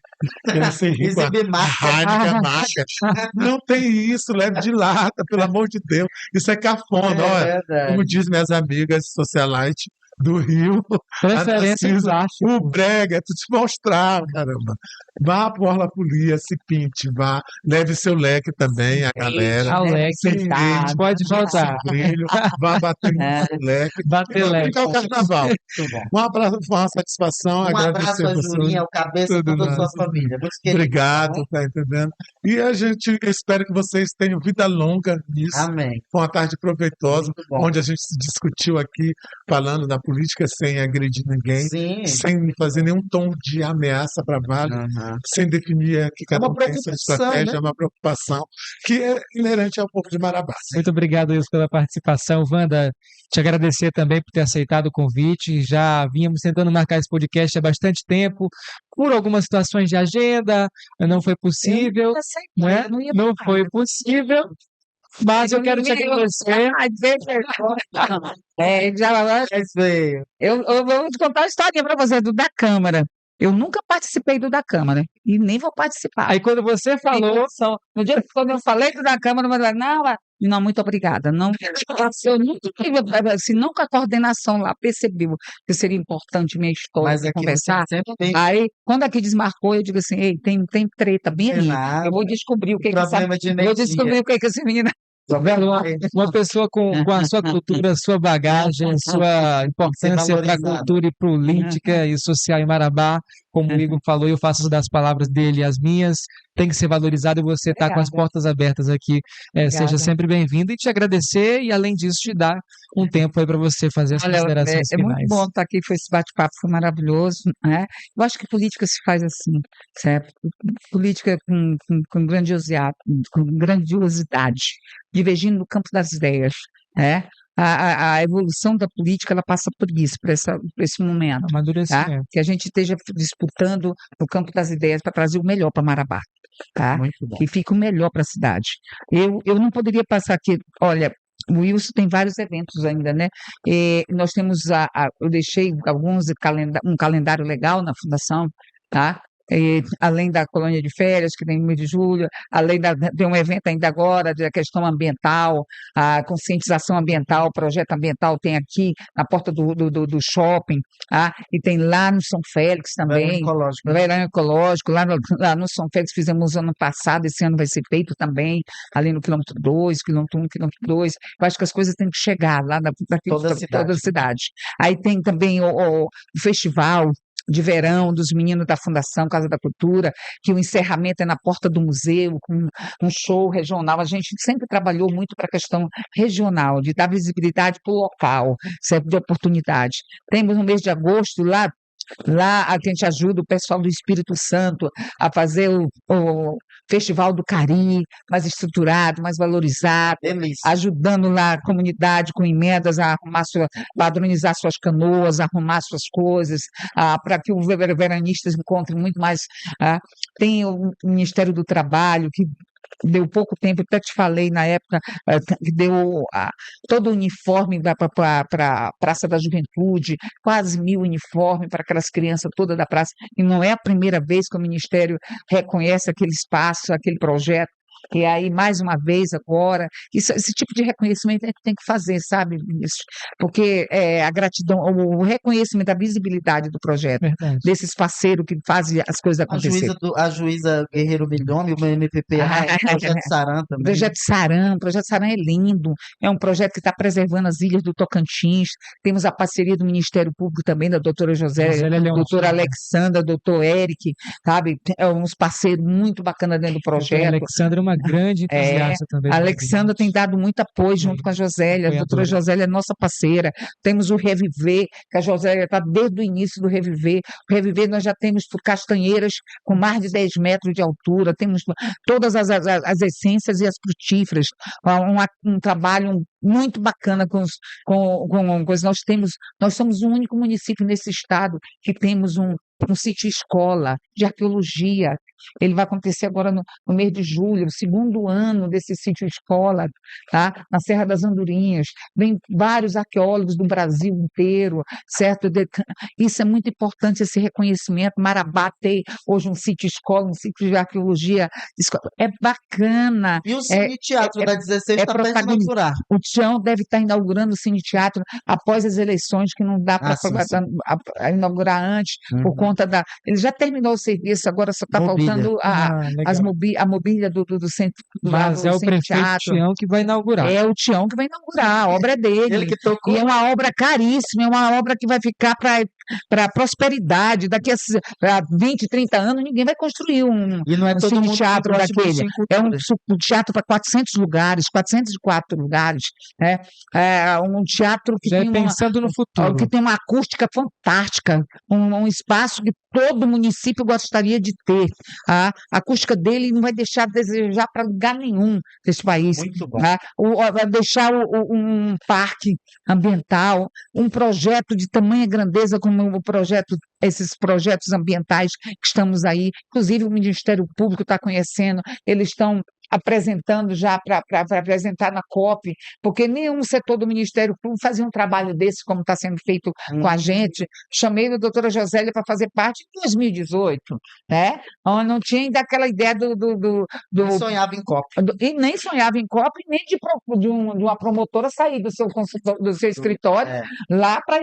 querer ser rico, Exibir a marca. Heineken, a marca. Não tem isso, leve de lata, pelo amor de Deus. Isso é cafona, É olha. Como verdade. diz minhas amigas socialite do Rio, a Preferência Narcisa, o plástico. brega é tu te mostrar, caramba. Vá pro Orla Folia, se pinte, vá, leve seu leque também, a galera. Ao né? leque, Cuidado. pode voltar. Brilho, vá bater É, no leque. E Bater vá leque. brincar o carnaval. muito bom. Um abraço, foi uma satisfação, Um abraço agradecer a você. Julinha, ao Cabeça e Tudo toda a sua mais. família. Muito querido, tá Obrigado, bom? tá entendendo? E a gente espera que vocês tenham vida longa nisso. Amém. Foi uma tarde proveitosa, Muito bom. onde a gente se discutiu aqui, falando da política sem agredir ninguém, Sim. sem fazer nenhum tom de ameaça para Vale, Aham. sem definir que É cada uma um tem sua preocupação, estratégia, né? é uma preocupação que é inerente ao povo de Marabá. Muito obrigado, Wilson, pela participação. Wanda, te agradecer também por ter aceitado o convite. Já vínhamos tentando marcar esse podcast há bastante tempo. Por algumas situações de agenda, não foi possível, não aceitei, não é? eu não ia Não parar. foi possível, mas eu quero te agradecer. Eu vou te contar uma historinha para você do da Câmara. Eu nunca participei do da Câmara e nem vou participar. Aí quando você falou, No dia que quando eu falei do da Câmara, eu falei, não, muito obrigada. Não, eu nunca tive, assim, nunca a coordenação lá percebeu que seria importante minha história Mas para aqui você conversar. sempre tem Aí, quando aqui desmarcou, eu digo assim, ei, tem treta bem ali. nada. Eu vou descobrir o que que essa, Problema de vou energia. descobrir o que que essa menina. Vendo uma pessoa com a sua cultura, sua bagagem, sua importância para a valorizado. cultura e política e social em Marabá, como o Igor falou, eu faço das palavras dele as minhas, tem que ser valorizado e você está com as Obrigada. portas abertas aqui. Seja Obrigada. sempre bem-vindo e te agradecer e, além disso, te dar um tempo aí para você fazer as Olha, considerações é muito finais. bom estar aqui, foi esse bate-papo, foi maravilhoso, né? Eu acho que política se faz assim, certo? Política com grandiosidade, divergindo no campo das ideias, né? A evolução da política, ela passa por isso, por esse momento, tá? Amadurecimento. Que a gente esteja disputando no campo das ideias para trazer o melhor para Marabá, tá? Muito bom. Que fique o melhor para a cidade. Eu não poderia passar aqui, olha, o Wilson tem vários eventos ainda, né? Nós temos eu deixei um calendário legal na fundação, tá? Além da colônia de férias, que tem no mês de julho, tem um evento ainda agora da questão ambiental, a conscientização ambiental, o projeto ambiental tem aqui na porta do shopping, tá? E tem lá no São Félix Verão também, ecológico. no verão ecológico, lá no São Félix fizemos ano passado, esse ano vai ser feito também, ali no quilômetro 2, quilômetro 1, quilômetro 2. Eu acho que as coisas têm que chegar lá Toda a para toda a cidade. cidade. Aí tem também o festival de verão dos meninos da Fundação Casa da Cultura, que o encerramento é na porta do museu, com um show regional. A gente sempre trabalhou muito para a questão regional, de dar visibilidade para o local, sempre de oportunidade. Temos no mês de agosto lá a gente ajuda o pessoal do Espírito Santo a fazer o Festival do Cari, mais estruturado, mais valorizado, Delícia. ajudando lá a comunidade com emendas a padronizar suas canoas, arrumar suas coisas, para que os veranistas encontrem muito mais. Tem o Ministério do Trabalho, que deu pouco tempo, até te falei na época, que deu todo o uniforme para a Praça da Juventude, quase 1.000 uniformes para aquelas crianças todas da praça, e não é a primeira vez que o Ministério reconhece aquele espaço, aquele projeto. E aí, mais uma vez, agora, esse tipo de reconhecimento é que tem que fazer, sabe, ministro? Porque a gratidão, o reconhecimento, a visibilidade do projeto, Verdade. desses parceiros que fazem as coisas acontecerem. A juíza Guerreiro Milhome, o MPP, o projeto Saran O também. Projeto Saran é lindo, é um projeto que está preservando as ilhas do Tocantins, temos a parceria do Ministério Público também, da doutora Josélia Leão. doutora Alexandra, doutor Eric, sabe, uns parceiros muito bacanas dentro do A projeto. Alexandra é uma grande entusiasta também. A do Alexandra tem dado muito apoio junto com a Josélia, a doutora apoiadora. Josélia é nossa parceira, temos o Reviver, que a Josélia está desde o início do Reviver. O Reviver nós já temos castanheiras com mais de 10 metros de altura, temos todas as essências e as frutíferas, um trabalho muito bacana com nós somos o único município nesse estado que temos um sítio escola de arqueologia. Ele vai acontecer agora no mês de julho, o segundo ano desse sítio escola, tá? Na Serra das Andorinhas. Vem vários arqueólogos do Brasil inteiro, certo? Isso é muito importante, esse reconhecimento. Marabá tem hoje um sítio escola, um sítio de arqueologia. É bacana. E o Cine Teatro da 16 está perto de protagonista. inaugurar. O Tião deve estar inaugurando o Cine Teatro após as eleições, que não dá para Sim. inaugurar antes, por conta da. Ele já terminou o serviço, agora só está Mobília. faltando Legal. a mobília do centro cultural, Mas do é o Cine prefeito Teatro. Tião que vai inaugurar. É o Tião que vai inaugurar, a obra é dele. Ele que tocou. E é uma obra caríssima, é uma obra que vai ficar para a prosperidade. Daqui a 20, 30 anos, ninguém vai construir um E não é todo Cine mundo que Teatro gosta de daquele. investir em É cultura. um teatro para 400 lugares, 404 lugares. Né? É um teatro que Já é tem pensando no futuro. que tem uma acústica fantástica, um espaço que todo município gostaria de ter. A acústica dele não vai deixar a desejar para lugar nenhum desse país. Muito bom. Vai deixar um parque ambiental, um projeto de tamanha grandeza como esses projetos ambientais que estamos aí, inclusive o Ministério Público está conhecendo, eles estão apresentando já para apresentar na COP, porque nenhum setor do Ministério Público fazia um trabalho desse como está sendo feito com a gente. Chamei a doutora Josélia para fazer parte em 2018, né? Não tinha ainda aquela ideia Eu sonhava em COP. e nem sonhava em COP, nem de uma promotora sair do seu escritório lá para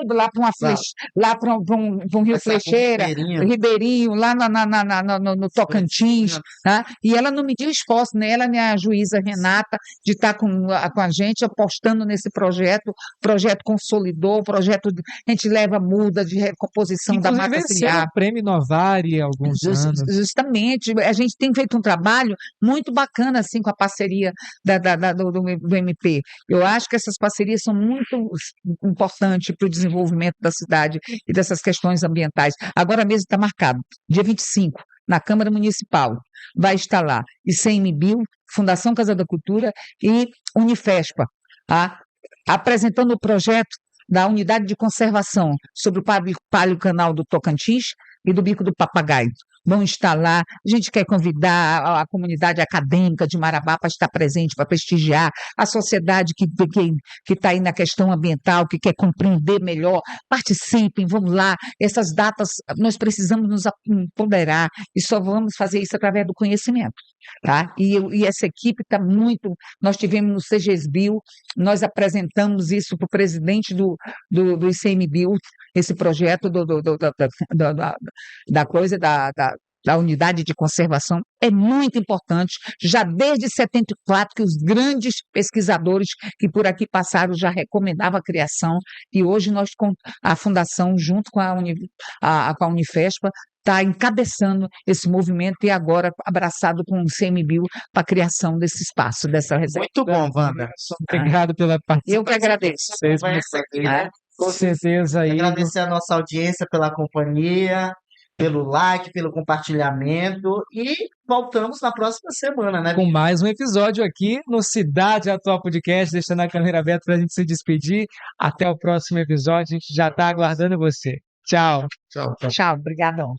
um Rio Flecheira, Ribeirinho, lá no Tocantins, tá? E ela não mediu esforço, nem ela nem a juíza Renata, de estar com a gente apostando nesse projeto. O projeto consolidou, a gente leva muda de recomposição da Inclusive, mata venceu ciliar. o prêmio Novari há alguns anos. Justamente, a gente tem feito um trabalho muito bacana assim com a parceria do MP. Eu acho que essas parcerias são muito importantes para o desenvolvimento da cidade e dessas questões ambientais. Agora mesmo está marcado, dia 25, na Câmara Municipal. Vai estar lá ICMBio, Fundação Casa da Cultura e Unifespa, apresentando o projeto da unidade de conservação sobre o Palio Canal do Tocantins e do Bico do Papagaio. Vão estar lá. A gente quer convidar a comunidade acadêmica de Marabá para estar presente, para prestigiar a sociedade que está aí na questão ambiental, que quer compreender melhor. Participem, vamos lá. Essas datas, nós precisamos nos empoderar e só vamos fazer isso através do conhecimento. Tá? E essa equipe está muito. Nós tivemos no CGSBio, nós apresentamos isso para o presidente do ICMBio, esse projeto da unidade de conservação é muito importante, já desde 74 que os grandes pesquisadores que por aqui passaram já recomendavam a criação, e hoje nós, com a Fundação, junto com a Unifespa, está encabeçando esse movimento e agora abraçado com o CMBio para a criação desse espaço, dessa reserva. Muito bom, Wanda. Obrigado pela participação. Eu que agradeço. Com certeza aí. Agradecer a nossa audiência pela companhia, pelo like, pelo compartilhamento e voltamos na próxima semana, né? Com mais um episódio aqui no Cidade Atual Podcast, deixando a câmera aberta para a gente se despedir. Até o próximo episódio, a gente já está aguardando você. Tchau. Tchau. Tchau, obrigadão.